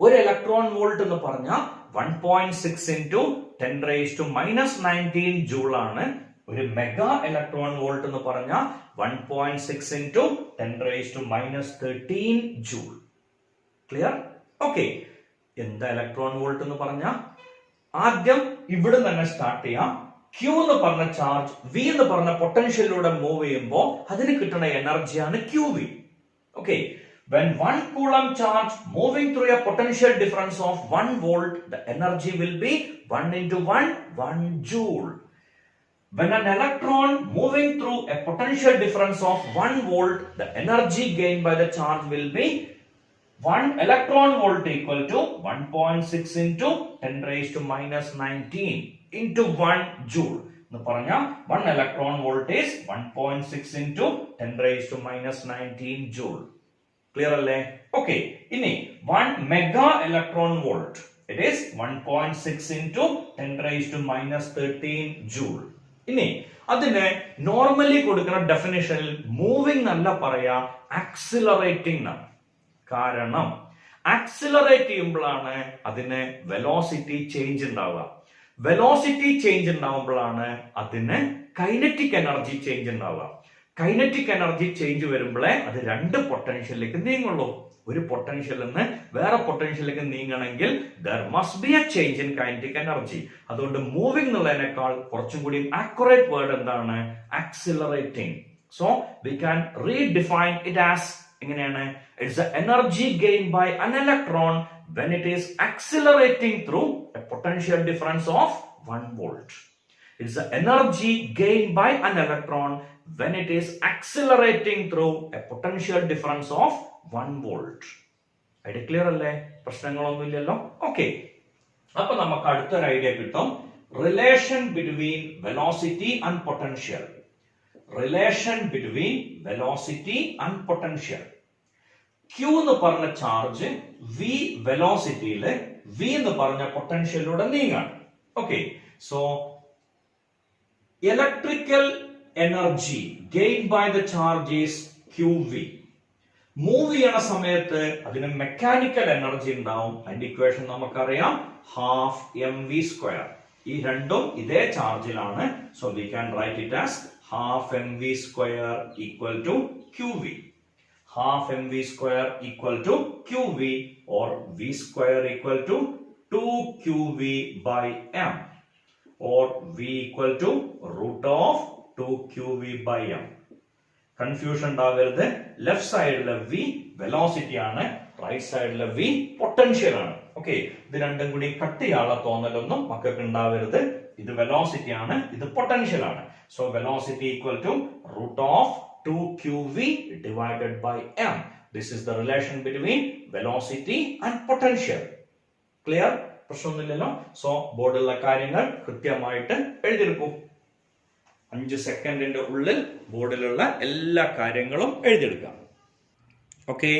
ഒരു ഇലക്ട്രോൺ വോൾട്ട് എന്ന് പറഞ്ഞാൽ 1.6 into 10⁻19 ജൂൾ ആണ്. ഒരു മെഗാ ഇലക്ട്രോൺ വോൾട്ട് എന്ന് പറഞ്ഞാൽ 1.6 into 10⁻13 ജൂൾ. ക്ലിയർ? ഓക്കെ, എന്താ ഇലക്ട്രോൺ വോൾട്ട് എന്ന് പറഞ്ഞാൽ? ആദ്യം ഇവിടെ തന്നെ സ്റ്റാർട്ട് ചെയ്യാം. Q എന്ന് പറഞ്ഞ ചാർജ് V എന്ന് പറഞ്ഞ പൊട്ടൻഷ്യലിലൂടെ മൂവ് ചെയ്യുമ്പോൾ അതിന് കിട്ടുന്ന എനർജിയാണ് QV. Okay, when 1 coulomb charge moving through a potential difference of 1 volt, the energy will be 1 into 1 joule. When an electron moving through a potential difference of 1 volt, the energy gained by the charge will be 1 electron volt equal to 1.6 into 10⁻19 into 1 joule. എന്ന് പറഞ്ഞാൽ 1 electron volt is 1.6 into 10⁻19 joule. Clear അല്ലേ? Okay, ഇനി 1 mega electron volt, it is 1.6 into 10⁻13 joule. ഇനി അതിനെ normally കൊടുക്കുന്ന ഡെഫിനിഷനിൽ moving അല്ല പറയാ, accelerating ആണ്. കാരണം ആക്സിലറേറ്റ് ചെയ്യുമ്പോഴാണ് അതിന് വെലോസിറ്റി ചേഞ്ച് ഉണ്ടാവുക. വെലോസിറ്റി ചേഞ്ച് ഉണ്ടാവുമ്പോഴാണ് അതിന് കൈനറ്റിക് എനർജി ചേഞ്ച് ഉണ്ടാവുക. കൈനറ്റിക് എനർജി ചേഞ്ച് വരുമ്പോഴേ അത് 2 പൊട്ടൻഷ്യലിലേക്ക് നീങ്ങുള്ളൂ. ഒരു പൊട്ടൻഷ്യലിൽ നിന്ന് വേറെ പൊട്ടൻഷ്യലിലേക്ക് നീങ്ങണമെങ്കിൽ there must be a change in kinetic energy. അതുകൊണ്ട് മൂവിംഗ് എന്നുള്ളതിനേക്കാൾ കുറച്ചും കൂടി ആക്യുറേറ്റ് വേർഡ് എന്താണ്? Accelerating. So we can redefine it as എങ്ങനെയാണ്? It's the energy gained by an electron when it is accelerating through a potential difference of 1 volt. It's the energy gained by an electron when it is accelerating through a potential difference of 1 volt. Idea clear അല്ലേ? പ്രശ്നങ്ങളൊന്നുമില്ലല്ലോ. Okay, അപ്പൊ നമുക്ക് അടുത്തൊരു idea കിട്ടും. Relation between velocity and potential. Relation between velocity and potential. Q എന്ന് പറഞ്ഞ charge V വെലോസിറ്റിയില് V എന്ന് പറഞ്ഞ പൊട്ടൻഷ്യലിലൂടെ നീങ്ങാണ്. Okay, so electrical energy gain by the charge is QV. Move ചെയ്യണ സമയത്ത് അതിന് മെക്കാനിക്കൽ എനർജി ഉണ്ടാവും. അതിന്റെ ഇക്വേഷൻ നമുക്കറിയാം, 12mv². ഈ രണ്ടും ഇതേ ചാർജിലാണ്. So we can write it as 12mv² equal to QV. 12mv² equal to QV or v² equal to 2QV by m or v equal to root of 2QV by m. Confusion ഉണ്ടാവരുത്. Left സൈഡിലെ V velocity ആണ്, right സൈഡിലെ V potential ആണ്. Okay, ഇത് രണ്ടും കൂടി cut ചെയ്യാനുള്ള തോന്നലൊന്നും മക്കൾക്ക് ഉണ്ടാവരുത്. ഇത് വെലോസിറ്റി ആണ്, ഇത് പൊട്ടൻഷ്യൽ ആണ്. So velocity equal to √2qv divided by m. This is the relation between velocity and potential. Clear? പ്രശ്നമൊന്നുമില്ലല്ലോ. സോ ബോർഡിലുള്ള കാര്യങ്ങൾ കൃത്യമായിട്ട് എഴുതിയെടുക്കൂ. 5 സെക്കൻഡിന്റെ ഉള്ളിൽ ബോർഡിലുള്ള എല്ലാ കാര്യങ്ങളും എഴുതിയെടുക്കാം. ഓക്കെ,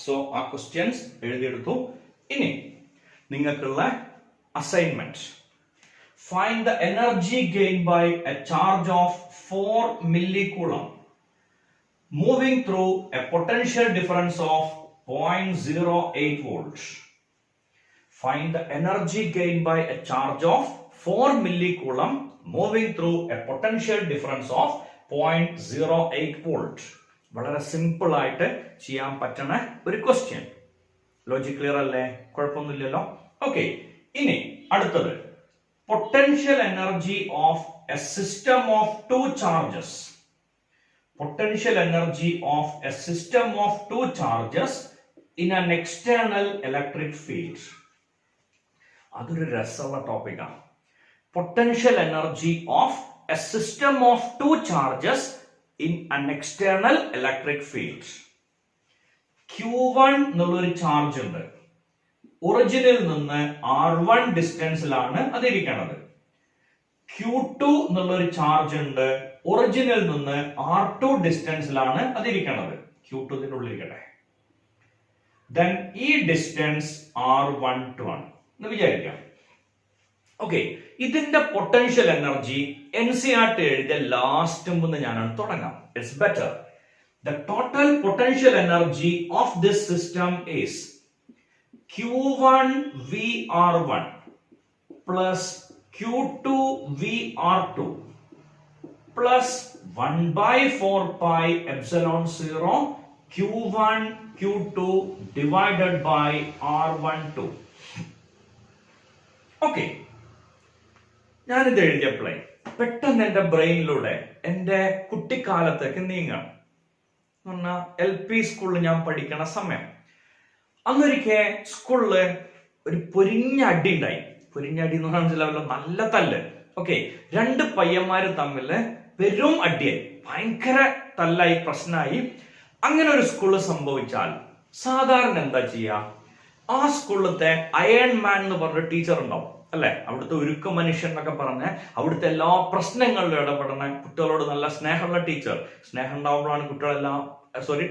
സോ ആ ക്വസ്റ്റ്യൻസ് എഴുതിയെടുത്തു. ഇനി നിങ്ങൾക്കുള്ള assignment, find the energy gained by a charge of 4 millicoulomb moving through a potential difference of 0.08 volts. Find the energy gained by a charge of 4 millicoulomb moving through a potential difference of 0.08 volt. വളരെ simple ആയിട്ട് ചെയ്യാൻ പറ്റുന്ന ഒരു question. Logic clear അല്ലേ? കുഴപ്പമൊന്നുമില്ലല്ലോ. Okay, ഇനി അടുത്തത് potential energy of A system of 2 charges. Potential energy of a system of 2 charges in an external electric field. അതൊരു രസമുള്ള ടോപ്പിക്കാണ്. Potential energy of A system of 2 charges in an external electric field. Q1 എന്നുള്ളൊരു charge ഉണ്ട്. ഒറിജിനിൽ നിന്ന് R1 ഡിസ്റ്റൻസിലാണ് അത് ഇരിക്കുന്നത്. Q2 എന്നുള്ളൊരു ചാർജ് ഉണ്ട്. ഒറിജിനിൽ നിന്ന് R2 ഡിസ്റ്റൻസിലാണ് അത് ഇരിക്കുന്നത്. Q2 ഇതിന്റെ ഉള്ളിരിക്കട്ടെ. ദെൻ ഈ ഡിസ്റ്റൻസ് R11 എന്ന് വിചാരിക്കാം. ഓക്കെ, ഇതിന്റെ പൊട്ടൻഷ്യൽ എനർജി NCERT എഴുതിയ ലാസ്റ്റ് മുന്ന് ഞാനാണ് തുടങ്ങാം. It's better. The total potential energy of this system is Q1 VR1 plus Q2 VR2 plus 1/4 pi epsilon 0 Q1 Q2 divided by R12. Okay, ഞാനിത് എഴുതിയപ്പോഴേ പെട്ടെന്ന് എന്റെ ബ്രെയിനിലൂടെ എന്റെ കുട്ടിക്കാലത്തേക്ക് നീങ്ങാം. പറഞ്ഞാൽ LP സ്കൂളിൽ ഞാൻ പഠിക്കണ സമയം, അന്നൊരിക്കെ സ്കൂളില് ഒരു പൊരിഞ്ഞ അടി ഉണ്ടായി. പൊരിഞ്ഞ അടി എന്ന് പറഞ്ഞാൽ നല്ല തല്ല്. ഓക്കെ, 2 പയ്യന്മാര് തമ്മില് വെറും അടിയായി, ഭയങ്കര തല്ലായി, പ്രശ്നമായി. അങ്ങനെ ഒരു സ്കൂളിൽ സംഭവിച്ചാൽ സാധാരണ എന്താ ചെയ്യാ? ആ സ്കൂളിലത്തെ അയൺ മാൻ എന്ന് പറഞ്ഞ ടീച്ചർ ഉണ്ടാവും അല്ലെ, അവിടുത്തെ ഉരുക്ക മനുഷ്യൻ എന്നൊക്കെ പറഞ്ഞ് അവിടുത്തെ എല്ലാ പ്രശ്നങ്ങളിലും ഇടപെടുന്ന, കുട്ടികളോട് നല്ല സ്നേഹമുള്ള ടീച്ചർ. സ്നേഹം ഉണ്ടാവുമ്പോഴാണ് കുട്ടികളെല്ലാം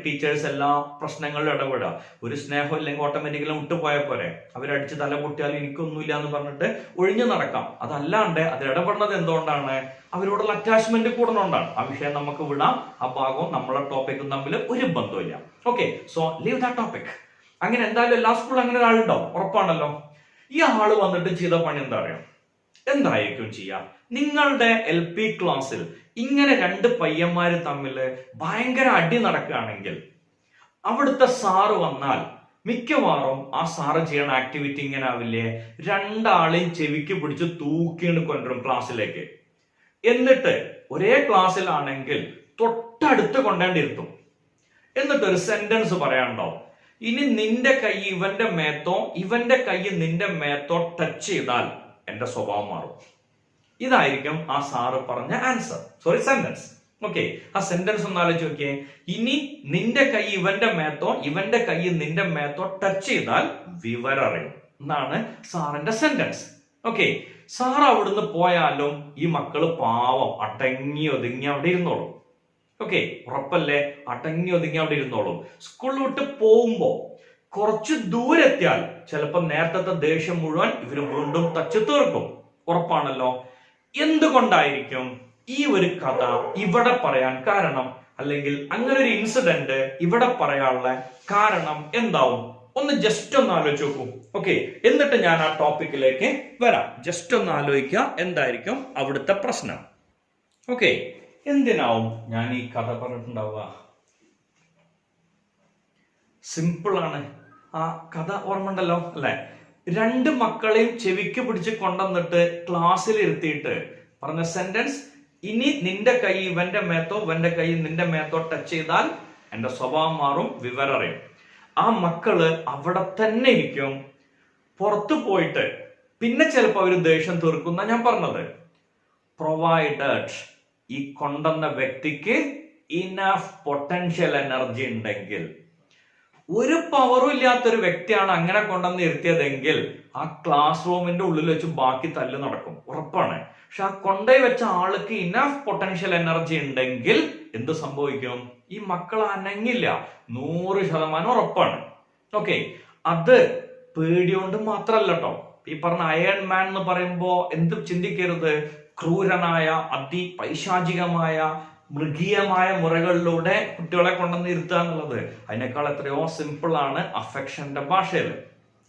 ടീച്ചേഴ്സ് എല്ലാ പ്രശ്നങ്ങളിലും ഇടപെടുക. ഒരു സ്നേഹം ഇല്ലെങ്കിൽ ഓട്ടോമാറ്റിക്കലി വിട്ടുപോയ പോരെ, അവരടിച്ച് തല പൊട്ടിയാൽ എനിക്കൊന്നുമില്ല എന്ന് പറഞ്ഞിട്ട് ഒഴിഞ്ഞു നടക്കാം. അതല്ലാണ്ട് അത് ഇടപെടുന്നത് എന്തുകൊണ്ടാണ്? അവരോടുള്ള അറ്റാച്ച്മെന്റ് കൂടുന്നതുകൊണ്ടാണ്. ആ വിഷയം നമുക്ക് വിടാം. ആ ഭാഗവും നമ്മളെ ടോപ്പിക്കും തമ്മിൽ ഒരു ബന്ധമില്ല. Okay, so leave that topic. അങ്ങനെ എന്തായാലും എല്ലാ സ്കൂളിലും അങ്ങനെ ഒരാളുണ്ടാവും, ഉറപ്പാണല്ലോ. ഈ ആള് വന്നിട്ട് ചെയ്ത പണി എന്താ അറിയാം? എന്തായിരിക്കും ചെയ്യാ? നിങ്ങളുടെ LP ക്ലാസ്സിൽ ഇങ്ങനെ 2 പയ്യന്മാര് തമ്മില് ഭയങ്കര അടി നടക്കുകയാണെങ്കിൽ അവിടുത്തെ സാറ് വന്നാൽ മിക്കവാറും ആ സാറ് ചെയ്യണ ആക്ടിവിറ്റി ഇങ്ങനെ ആവില്ലേ? 2 ആളെയും ചെവിക്ക് പിടിച്ച് തൂക്കിയിട്ട് കൊണ്ടുവരും ക്ലാസ്സിലേക്ക്. എന്നിട്ട് ഒരേ ക്ലാസ്സിലാണെങ്കിൽ തൊട്ടടുത്ത് കൊണ്ടേണ്ടിരുത്തും. എന്നിട്ട് ഒരു സെന്റൻസ് പറയാനുണ്ടാവും. ഇനി നിന്റെ കൈ ഇവന്റെ മേത്തോ ഇവന്റെ കൈ നിന്റെ മേത്തോ ടച്ച് ചെയ്താൽ എന്റെ സ്വഭാവം മാറും. ഇതായിരിക്കും ആ സാറ് പറഞ്ഞ ആൻസർ, സെന്റൻസ്. ഓക്കെ, ആ സെന്റൻസ് ഒന്ന് ആലോചിച്ച് നോക്കിയേ. ഇനി നിന്റെ കൈ ഇവന്റെ മേത്തോ ഇവന്റെ കൈ നിന്റെ മേത്തോ ടച്ച് ചെയ്താൽ വിവരം അറിയും എന്നാണ് സാറിന്റെ സെന്റൻസ്. ഓക്കെ, സാർ അവിടുന്ന് പോയാലും ഈ മക്കള് പാവം അടങ്ങി ഒതുങ്ങി അവിടെ ഇരുന്നോളും. ഓക്കെ, ഉറപ്പല്ലേ? അടങ്ങി ഒതുങ്ങി അവിടെ ഇരുന്നോളും. സ്കൂളിൽ വിട്ട് പോകുമ്പോ കുറച്ച് ദൂരെത്തിയാൽ ചിലപ്പോ നേരത്തെ ദേഷ്യം മുഴുവൻ ഇവര് വീണ്ടും തച്ചു തീർക്കും. ഉറപ്പാണല്ലോ. എന്തുകൊണ്ടായിരിക്കും ഈ ഒരു കഥ ഇവിടെ പറയാൻ കാരണം, അല്ലെങ്കിൽ അങ്ങനെ ഒരു ഇൻസിഡന്റ് ഇവിടെ പറയാനുള്ള കാരണം എന്താവും? ഒന്ന് ജസ്റ്റ് ഒന്ന് ആലോചിച്ച് നോക്കൂ. ഓക്കെ, എന്നിട്ട് ഞാൻ ആ ടോപ്പിക്കിലേക്ക് വരാം. ജസ്റ്റ് ഒന്ന് ആലോചിക്കുക എന്തായിരിക്കും അവിടുത്തെ പ്രശ്നം. ഓക്കെ, എന്തിനാവും ഞാൻ ഈ കഥ പറഞ്ഞിട്ടുണ്ടാവുക? സിമ്പിൾ ആണ്. ആ കഥ ഓർമ്മ ഉണ്ടല്ലോ അല്ലെ? 2 മക്കളെയും ചെവിക്ക് പിടിച്ച് കൊണ്ടുവന്നിട്ട് ക്ലാസ്സിൽ ഇരുത്തിയിട്ട് പറഞ്ഞ സെന്റൻസ്, ഇനി നിന്റെ കൈ ഇവന്റെ മേത്തോ ഇവന്റെ കൈ നിന്റെ മേത്തോ ടച്ച് ചെയ്താൽ എന്റെ സ്വഭാവം മാറും, വിവരം അറിയും. ആ മക്കള് അവിടെ തന്നെ ഇരിക്കും. പുറത്തു പോയിട്ട് പിന്നെ ചിലപ്പോൾ അവർ ദേഷ്യം തീർക്കുന്ന ഞാൻ പറഞ്ഞത്. പ്രൊവൈഡഡ് ഈ കൊണ്ടുവന്ന വ്യക്തിക്ക് ഇനഫ് പൊട്ടൻഷ്യൽ എനർജി ഉണ്ടെങ്കിൽ, ഒരു പവറും ഇല്ലാത്തൊരു വ്യക്തിയാണ് അങ്ങനെ കൊണ്ടുവന്ന് ഇരുത്തിയതെങ്കിൽ ആ ക്ലാസ് റൂമിന്റെ ഉള്ളിൽ വെച്ച് ബാക്കി തല്ല് നടക്കും, ഉറപ്പാണ്. പക്ഷെ ആ കൊണ്ടുപോയി വെച്ച ആൾക്ക് ഇനഫ് പൊട്ടൻഷ്യൽ എനർജി ഉണ്ടെങ്കിൽ എന്ത് സംഭവിക്കും? ഈ മക്കൾ അനങ്ങില്ല, 100% ഉറപ്പാണ്. ഓക്കെ, അത് പേടിയോണ്ട് മാത്രല്ല കേട്ടോ. ഈ പറഞ്ഞ അയൺ മാൻ എന്ന് പറയുമ്പോ എന്ത് ചിന്തിക്കരുത്, ക്രൂരനായ അതിപൈശാചികമായ മൃഗീയമായ മുറകളിലൂടെ കുട്ടികളെ കൊണ്ടുവന്ന് ഇരുത്തുക എന്നുള്ളത്. അതിനേക്കാൾ എത്രയോ സിമ്പിൾ ആണ് അഫെക്ഷന്റെ ഭാഷയിൽ,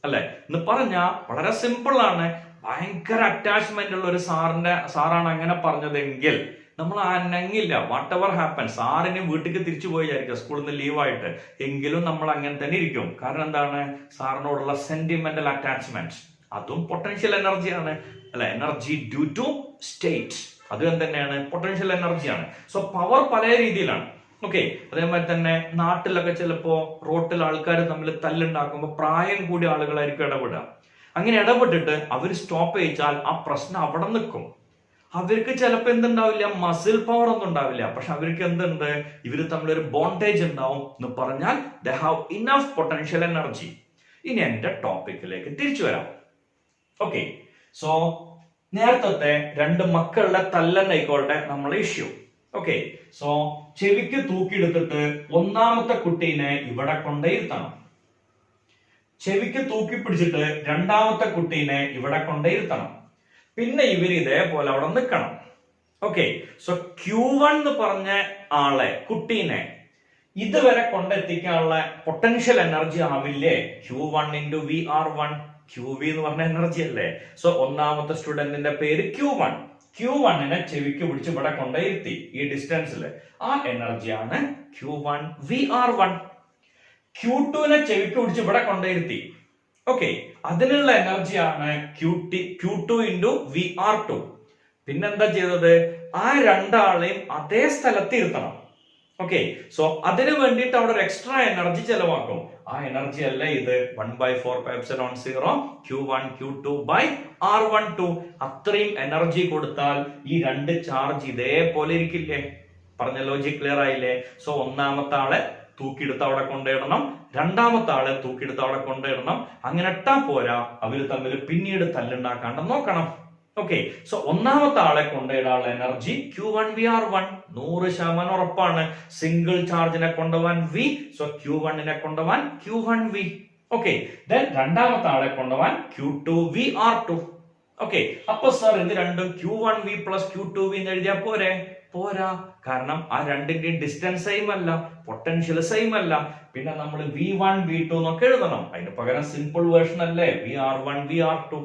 അല്ലെ? എന്ന് പറഞ്ഞാൽ വളരെ സിമ്പിൾ ആണ്. ഭയങ്കര അറ്റാച്ച്മെന്റ് ഉള്ള ഒരു സാറാണ് അങ്ങനെ പറഞ്ഞതെങ്കിൽ നമ്മൾ അനങ്ങില്ല. വാട്ട് എവർ ഹാപ്പൻ, സാറിന് വീട്ടിലേക്ക് തിരിച്ചു പോയി വിചാരിക്കുക സ്കൂളിൽ നിന്ന് ലീവായിട്ട്, എങ്കിലും നമ്മൾ അങ്ങനെ തന്നെ ഇരിക്കും. കാരണം എന്താണ്? സാറിനോടുള്ള സെന്റിമെന്റൽ അറ്റാച്ച്മെന്റ്. അതും പൊട്ടൻഷ്യൽ എനർജിയാണ്, അല്ലെ? എനർജി ഡ്യൂ ടു സ്റ്റേറ്റ്, അതും തന്നെയാണ് പൊട്ടൻഷ്യൽ എനർജിയാണ്. സോ പവർ പല രീതിയിലാണ്. ഓക്കെ, അതേമാതിരി തന്നെ നാട്ടിലൊക്കെ ചിലപ്പോ റോട്ടിൽ ആൾക്കാർ തമ്മിൽ തല്ലുണ്ടാക്കുമ്പോൾ പ്രായം കൂടിയ ആളുകളായിരിക്കും ഇടപെടുക. അങ്ങനെ ഇടപെട്ടിട്ട് അവർ സ്റ്റോപ്പ് ചെയ്യിച്ചാൽ ആ പ്രശ്നം അവിടെ നിൽക്കും. അവർക്ക് ചിലപ്പോൾ എന്തുണ്ടാവില്ല, മസിൽ പവർ ഒന്നും ഉണ്ടാവില്ല, പക്ഷെ അവർക്ക് എന്തുണ്ട്, ഇവര് തമ്മിലൊരു ബോണ്ടേജ് ഉണ്ടാവും എന്ന് പറഞ്ഞാൽ they have enough potential energy. ഇനി എന്റെ ടോപ്പിക്കിലേക്ക് തിരിച്ചു വരാം. ഓക്കെ, സോ നേരത്തെ രണ്ട് മക്കളുടെ തല്ലെന്നായിക്കോട്ടെ നമ്മളെ ഇഷ്യൂ. ഓക്കെ, സോ ചെവിക്ക് തൂക്കിയെടുത്തിട്ട് ഒന്നാമത്തെ കുട്ടീനെ ഇവിടെ കൊണ്ടേയിരുത്തണം, ചെവിക്ക് തൂക്കി പിടിച്ചിട്ട് രണ്ടാമത്തെ കുട്ടീനെ ഇവിടെ കൊണ്ടേയിരുത്തണം, പിന്നെ ഇവര് ഇതേപോലെ അവിടെ നിൽക്കണം. ഓക്കെ, സോ Q1 എന്ന് പറഞ്ഞ ആളെ, കുട്ടീനെ ഇതുവരെ കൊണ്ടെത്തിക്കാനുള്ള പൊട്ടൻഷ്യൽ എനർജി ആവില്ലേ Q1 into VR1? QV എന്ന് പറഞ്ഞ എനർജി അല്ലേ? സോ ഒന്നാമത്തെ സ്റ്റുഡന്റിന്റെ പേര് Q1. Q1നെ ചെവിക്ക് പിടിച്ച് ഇവിടെ കൊണ്ടിരുത്തി ഈ ഡിസ്റ്റൻസിൽ, ആ എനർജിയാണ് Q1 VR1. Q2നെ ചെവിക്ക് പിടിച്ച് ഇവിടെ കൊണ്ടിരുത്തി. ഓക്കെ, അതിനുള്ള എനർജിയാണ് Q2 into VR2. പിന്നെന്താ ചെയ്തത്? ആ രണ്ടാളെയും അതേ സ്ഥലത്ത് ഇരുത്തണം. ഓക്കെ, സോ അതിനു വേണ്ടിയിട്ട് അവിടെ ഒരു എക്സ്ട്രാ എനർജി ചെലവാക്കും. ആ എനർജി അല്ല ഇത് 1/4πε0 Q1 Q2 by R12. അത്രയും എനർജി കൊടുത്താൽ ഈ രണ്ട് ചാർജ് ഇതേപോലെ ഇരിക്കില്ലേ? പറഞ്ഞ ലോജിക് ക്ലിയർ ആയില്ലേ? സോ ഒന്നാമത്തെ ആളെ തൂക്കിയെടുത്ത് അവിടെ കൊണ്ടിടണം, രണ്ടാമത്തെ ആളെ തൂക്കിയെടുത്ത് അവിടെ കൊണ്ടിടണം. അങ്ങനെ ഇട്ടാ പോരാ, അവര് തമ്മിൽ പിന്നീട് തല്ലുണ്ടാക്കാണ്ട് നോക്കണം. ഓക്കെ, സോ ഒന്നാമത്തെ ആളെ കൊണ്ടിടാനുള്ള എനർജി Q1 VR1 100% ഉറപ്പാണ്. സിംഗിൾ ചാർജിനെ കൊണ്ടുപോവാൻ V, സോ Q1നെ കൊണ്ടുപോവാൻ Q1V. ഓക്കെ, ദെൻ രണ്ടാമത്തെ ആളെ കൊണ്ടുപോവാൻ Q2 VR2. ഓക്കെ, അപ്പൊ സർ ഇത് രണ്ടും Q1V plus Q2V എന്ന് എഴുതിയാ പോരെ? പോരാ, കാരണം ആ രണ്ടിന്റെയും ഡിസ്റ്റൻസ് സെയിം അല്ല, പൊട്ടൻഷ്യൽ സെയിം അല്ല. പിന്നെ നമ്മൾ V1 V2 എന്നൊക്കെ എഴുതണം. അതിന് പകരം സിമ്പിൾ വേർഷൻ അല്ലേ VR1 VR2.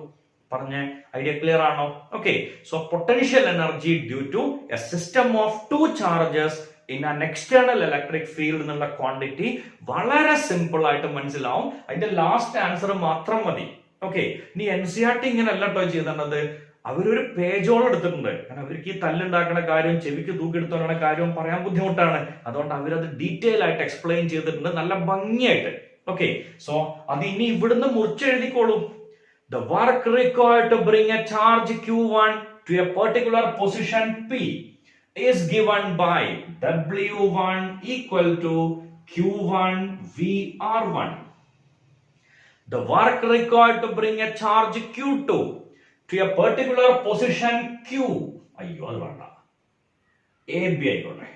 പറഞ്ഞ ഐഡിയ ക്ലിയർ ആണോ? Okay, so potential energy due to a system of two charges in an external electric field എന്നുള്ള ക്വാണ്ടിറ്റി വളരെ സിമ്പിൾ ആയിട്ട് മനസ്സിലാവും. അതിന്റെ ലാസ്റ്റ് ആൻസർ മാത്രം മതി. ഓക്കെ, ഇനി NCERT ഇങ്ങനെ അല്ല കേട്ടോ ചെയ്തത്, അവരൊരു പേജോളം എടുത്തിട്ടുണ്ട്. കാരണം അവർക്ക് ഈ തല്ലുണ്ടാക്കുന്ന കാര്യം, ചെവിക്ക് തൂക്കിയെടുത്തുള്ള കാര്യവും പറയാൻ ബുദ്ധിമുട്ടാണ്. അതുകൊണ്ട് അവരത് ഡീറ്റെയിൽ ആയിട്ട് എക്സ്പ്ലെയിൻ ചെയ്തിട്ടുണ്ട്, നല്ല ഭംഗിയായിട്ട്. ഓക്കെ, സോ അത് ഇനി ഇവിടുന്ന് മുറിച്ചെഴുതിക്കോളൂ. The work required to bring a charge Q1 to a particular position P is given by W1 equal to Q1 VR1. The work required to bring a charge Q2 to a particular position Q. അയ്യോ അത് വേണ്ട, AB ആയിക്കോട്ടെ.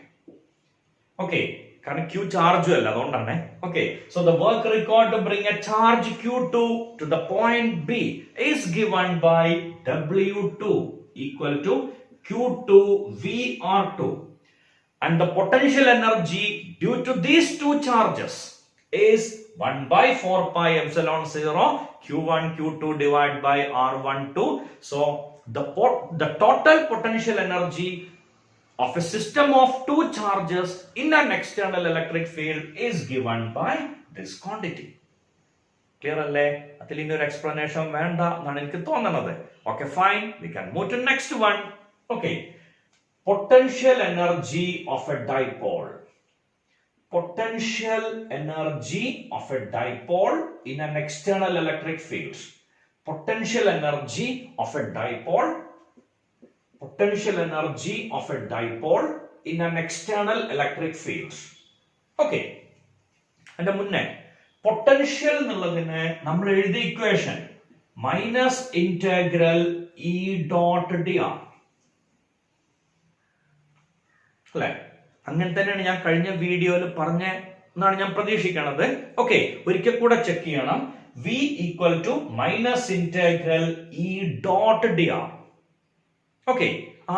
Okay, കാരണം Q ചാർജും അല്ല, അതുകൊണ്ടാണ്. Okay, so the work required to bring a charge Q2 to the point B is given by W2 equal to Q2 VR2. And the potential energy due to these two charges is 1/4πε0 Q1 Q2 divided by R12. So the total potential energy of a system of two charges in an external electric field is given by this quantity. Clear അല്ലേ? അതിൽ ഇനി ഒരു explanation വേണ്ട എന്നാണ് എനിക്ക് തോന്നുന്നത്. Okay, fine. We can move to next one. Okay, potential energy of a dipole. Potential energy of a dipole in an external electric field. potential energy of a dipole, potential energy of a dipole in an external electric field. Okay, അതിന്റെ മുന്നേ potential എന്നുള്ളതിന് നമ്മൾ എഴുതിയ equation minus integral E dot D R അല്ലെ? അങ്ങനെ തന്നെയാണ് ഞാൻ കഴിഞ്ഞ വീഡിയോയിൽ പറഞ്ഞ എന്നാണ് ഞാൻ പ്രതീക്ഷിക്കുന്നത്. ഓക്കെ, ഒരിക്കൽ കൂടെ ചെക്ക് ചെയ്യണം. V equal to minus integral E dot D R. Okay,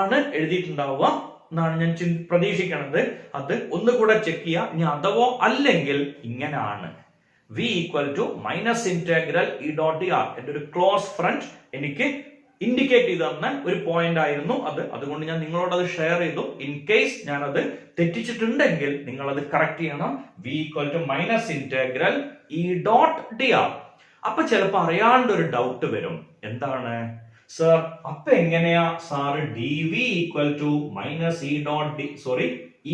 ആണ് എഴുതിയിട്ടുണ്ടാവുക എന്നാണ് ഞാൻ പ്രതീക്ഷിക്കുന്നത്. അത് ഒന്നുകൂടെ ചെക്ക് ചെയ്യാം. ഇനി അഥവാ അല്ലെങ്കിൽ ഇങ്ങനെയാണ് V equal to minus integral E dot D R. എന്റെ ഒരു ക്ലോസ് ഫ്രണ്ട് എനിക്ക് ഇൻഡിക്കേറ്റ് ചെയ്ത് തന്ന ഒരു പോയിന്റ് ആയിരുന്നു അത്. അതുകൊണ്ട് ഞാൻ നിങ്ങളോട് അത് ഷെയർ ചെയ്തു. ഇൻ കേസ് ഞാൻ അത് തെറ്റിച്ചിട്ടുണ്ടെങ്കിൽ നിങ്ങൾ അത് കറക്റ്റ് ചെയ്യണം. V equal to minus integral E dot D R. അപ്പൊ ചിലപ്പോ അറിയാണ്ട് ഒരു ഡൗട്ട് വരും. എന്താണ് സർ, അപ്പൊ എങ്ങനെയാ sir D V equal to minus E dot D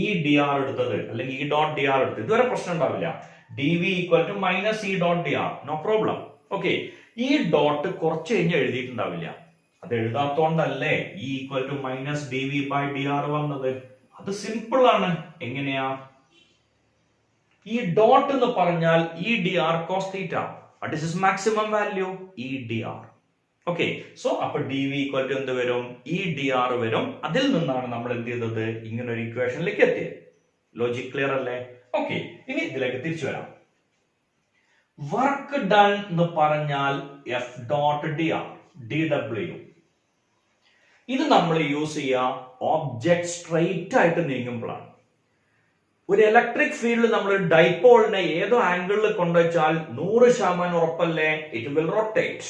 E D R എടുത്തത്, അല്ലെങ്കിൽ ഇ ഡോട്ട് ഡി ആർ എടുത്തത്? ഇതുവരെ പ്രശ്നം ഉണ്ടാവില്ല. D V equal to minus E dot D R, no problem. Okay, ഈ ഡോട്ട് കുറച്ച് കഴിഞ്ഞ് എഴുതിയിട്ടുണ്ടാവില്ല. അത് എഴുതാത്തോണ്ടല്ലേ E equal to minus D V by D R വന്നത്. അത് സിമ്പിൾ ആണ്. എങ്ങനെയാ? ഈ ഡോട്ട് എന്ന് പറഞ്ഞാൽ E D R cos theta. What is his maximum value? E D R. Okay, so അപ്പൊ ഡി വി ഈക്വൽ ടു എന്ത് വരും? ഇ ഡി ആർ വരും. അതിൽ നിന്നാണ് നമ്മൾ എന്ത് ചെയ്തത്? ഇങ്ങനെ ഒരു ഇക്വേഷനിലേക്ക് എത്തിയത്. ലോജിക് ക്ലിയർ അല്ലേ? ഓക്കെ, ഇനി ഇതിലേക്ക് തിരിച്ചു വരാം. വർക്ക് ഡൺ എന്ന് പറഞ്ഞാൽ F dot D R, D W. ഇത് നമ്മൾ യൂസ് ചെയ്യുക ഓബ്ജക്ട് സ്ട്രെയിറ്റ് ആയിട്ട് നീങ്ങുമ്പോഴാണ്. ഒരു ഇലക്ട്രിക് ഫീൽഡ് നമ്മൾ ഡൈപോളിനെ ഏതോ ആംഗിളിൽ കൊണ്ടുവച്ചാൽ 100% ഉറപ്പല്ലേ ഇറ്റ് വിൽ റൊട്ടേറ്റ്.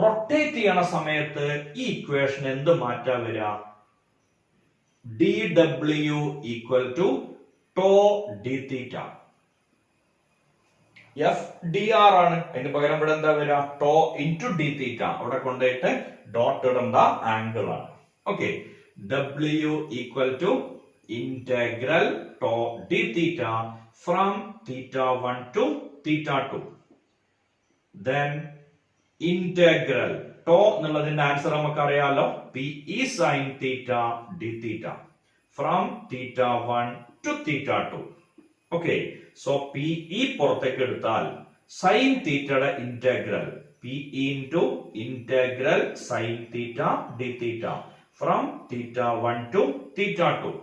റൊട്ടേറ്റ് ചെയ്യണ സമയത്ത് ഈ ഇക്വേഷൻ എന്ത് മാറ്റാ വരിക? D W equal to tau D theta. F D R ആണ്. അതിന് പകരം ഇവിടെ എന്താ വരിക? Tau into D theta. അവിടെ കൊണ്ടുപോയിട്ട് ഡോട്ട് ഇടേണ്ട ആംഗിൾ ആണ്. Okay, W equal to integral tau D theta from theta 1 to theta 2. Then integral tau എന്നുള്ളതിന്റെ ആൻസർ നമുക്ക് അറിയാലോ, P E sine theta D theta from theta 1 to theta 2. Okay, so P E പുറത്തേക്ക് എടുത്താൽ sign തീറ്റയുടെ integral P into integral sine theta D theta from theta 1 to theta 2.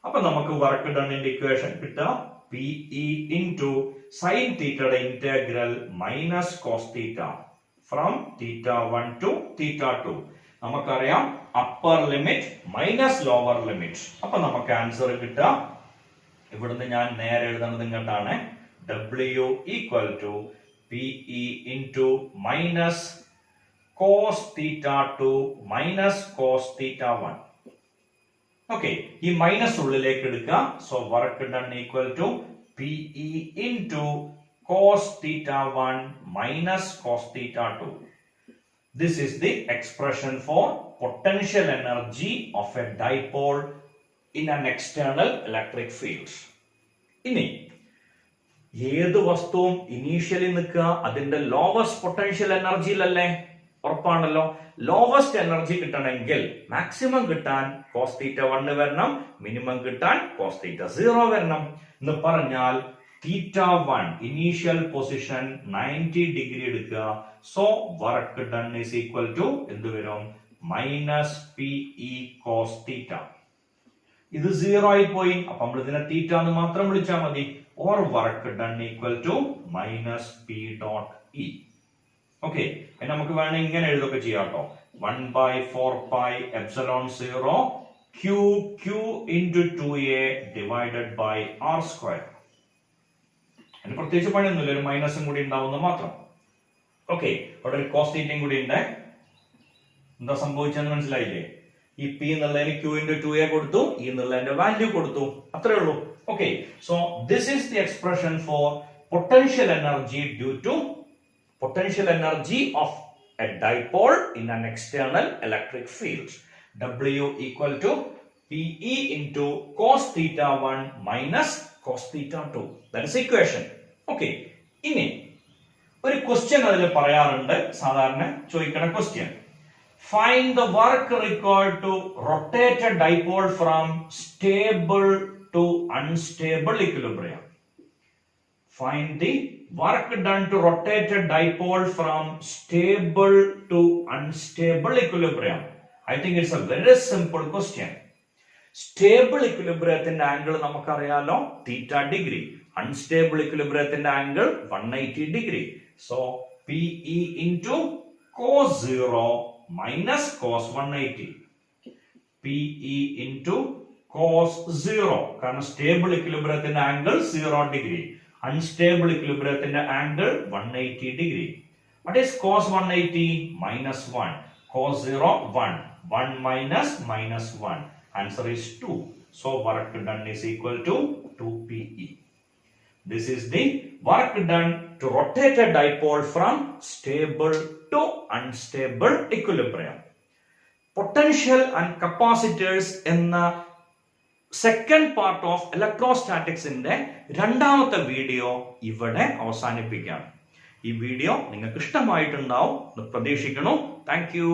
അപ്പൊ നമുക്ക് work ഡണ്ണിന്റെ equation കിട്ടാം. പി ഇ ഇൻറ്റു സൈൻ തീറ്റയുടെ integral minus cos theta from theta 1 to theta 2. നമുക്കറിയാം upper limit minus lower limit. അപ്പൊ നമുക്ക് answer കിട്ടാം. ഇവിടുന്ന് ഞാൻ നേരെ എഴുതുന്നത് ഇങ്ങോട്ടാണ്. W equal to P E into minus cos theta 2 minus cos theta 1. ഓക്കെ, ഈ മൈനസ് ഉള്ളിലേക്ക് എടുക്കുക. So work done equal to P E into cos theta 1 minus cos theta 2. This is the expression for potential energy of a dipole in an external electric field. ഇനി ഏത് വസ്തുവും initially നിൽക്കുക അതിന്റെ lowest potential എനർജിയിലല്ലേ? ഉറപ്പാണല്ലോ. Lowest energy കിട്ടണമെങ്കിൽ maximum കിട്ടാൻ cos theta 1 വരണം, minimum കിട്ടാൻ cos theta 0 വരണം. എന്ന് പറഞ്ഞാൽ തീറ്റ 1 ഇനീഷ്യൽ പൊസിഷൻ 90 ഡിഗ്രി എടുക്കുക. So work done is equal to എന്ത് വരും? Minus P E cos theta. ഇത് 0 ആയി പോയി. അപ്പൊ നമ്മൾ ഇതിനെ തീറ്റ എന്ന് മാത്രം വിളിച്ചാൽ മതി. Or work done equal to minus P dot E. Okay, നമുക്ക് വേണമെങ്കിൽ ഇങ്ങനെ എഴുതൊക്കെ ചെയ്യാം കേട്ടോ. 1/4 pi epsilon 0 Q Q into 2a divided by R square. അതിന് പ്രത്യേകിച്ച് പണിയൊന്നുമില്ല, ഒരു മൈനസും കൂടി ഉണ്ടാവുന്ന മാത്രം. ഓക്കെ, അവിടെ ഒരു കോസ് തീറ്റയും കൂടി ഉണ്ട്. എന്താ സംഭവിച്ചെന്ന് മനസ്സിലായില്ലേ? ഈ പി എന്നുള്ളതിന് ക്യൂ ഇൻറ്റു 2a കൊടുത്തു, ഈ എന്നുള്ളതിന്റെ വാല്യൂ കൊടുത്തു, അത്രേ ഉള്ളൂ. Okay, so this is the expression for potential energy due to potential energy of a dipole in an external electric field. W equal to PE into cos theta 1 minus cos theta 2. That is equation. Okay. ഇനി ഒരു question അതിൽ പറയാറുണ്ട്, സാധാരണ ചോദിക്കണ question. Find the work required to rotate a dipole from stable to unstable equilibrium. Find the work done to rotate a dipole from stable to unstable equilibrium. I think it's a very simple question. Stable equilibriumത്തിന്റെ angle നമുക്കറിയാലോ theta degree. Unstable equilibriumത്തിന്റെ angle 180 degree. So PE into cos 0 minus cos 180. PE into cos 0. കാരണം stable equilibriumത്തിന്റെ angle 0 degree. Unstable equilibrium angle 180 degree. What is cos 180? Minus 1. Cos 0, 1. 1 minus 1. Answer is 2. So work done is equal to 2PE. This is the work done to rotate a dipole from stable to unstable equilibrium. Potential and capacitors എന്ന second part of ഇലക്ട്രോസ്റ്റാറ്റിക്സിന്റെ രണ്ടാമത്തെ video ഇവിടെ അവസാനിപ്പിക്കാം. ഈ video നിങ്ങൾക്ക് ഇഷ്ടമായിട്ടുണ്ടാവും എന്ന് പ്രതീക്ഷിക്കുന്നു. Thank you.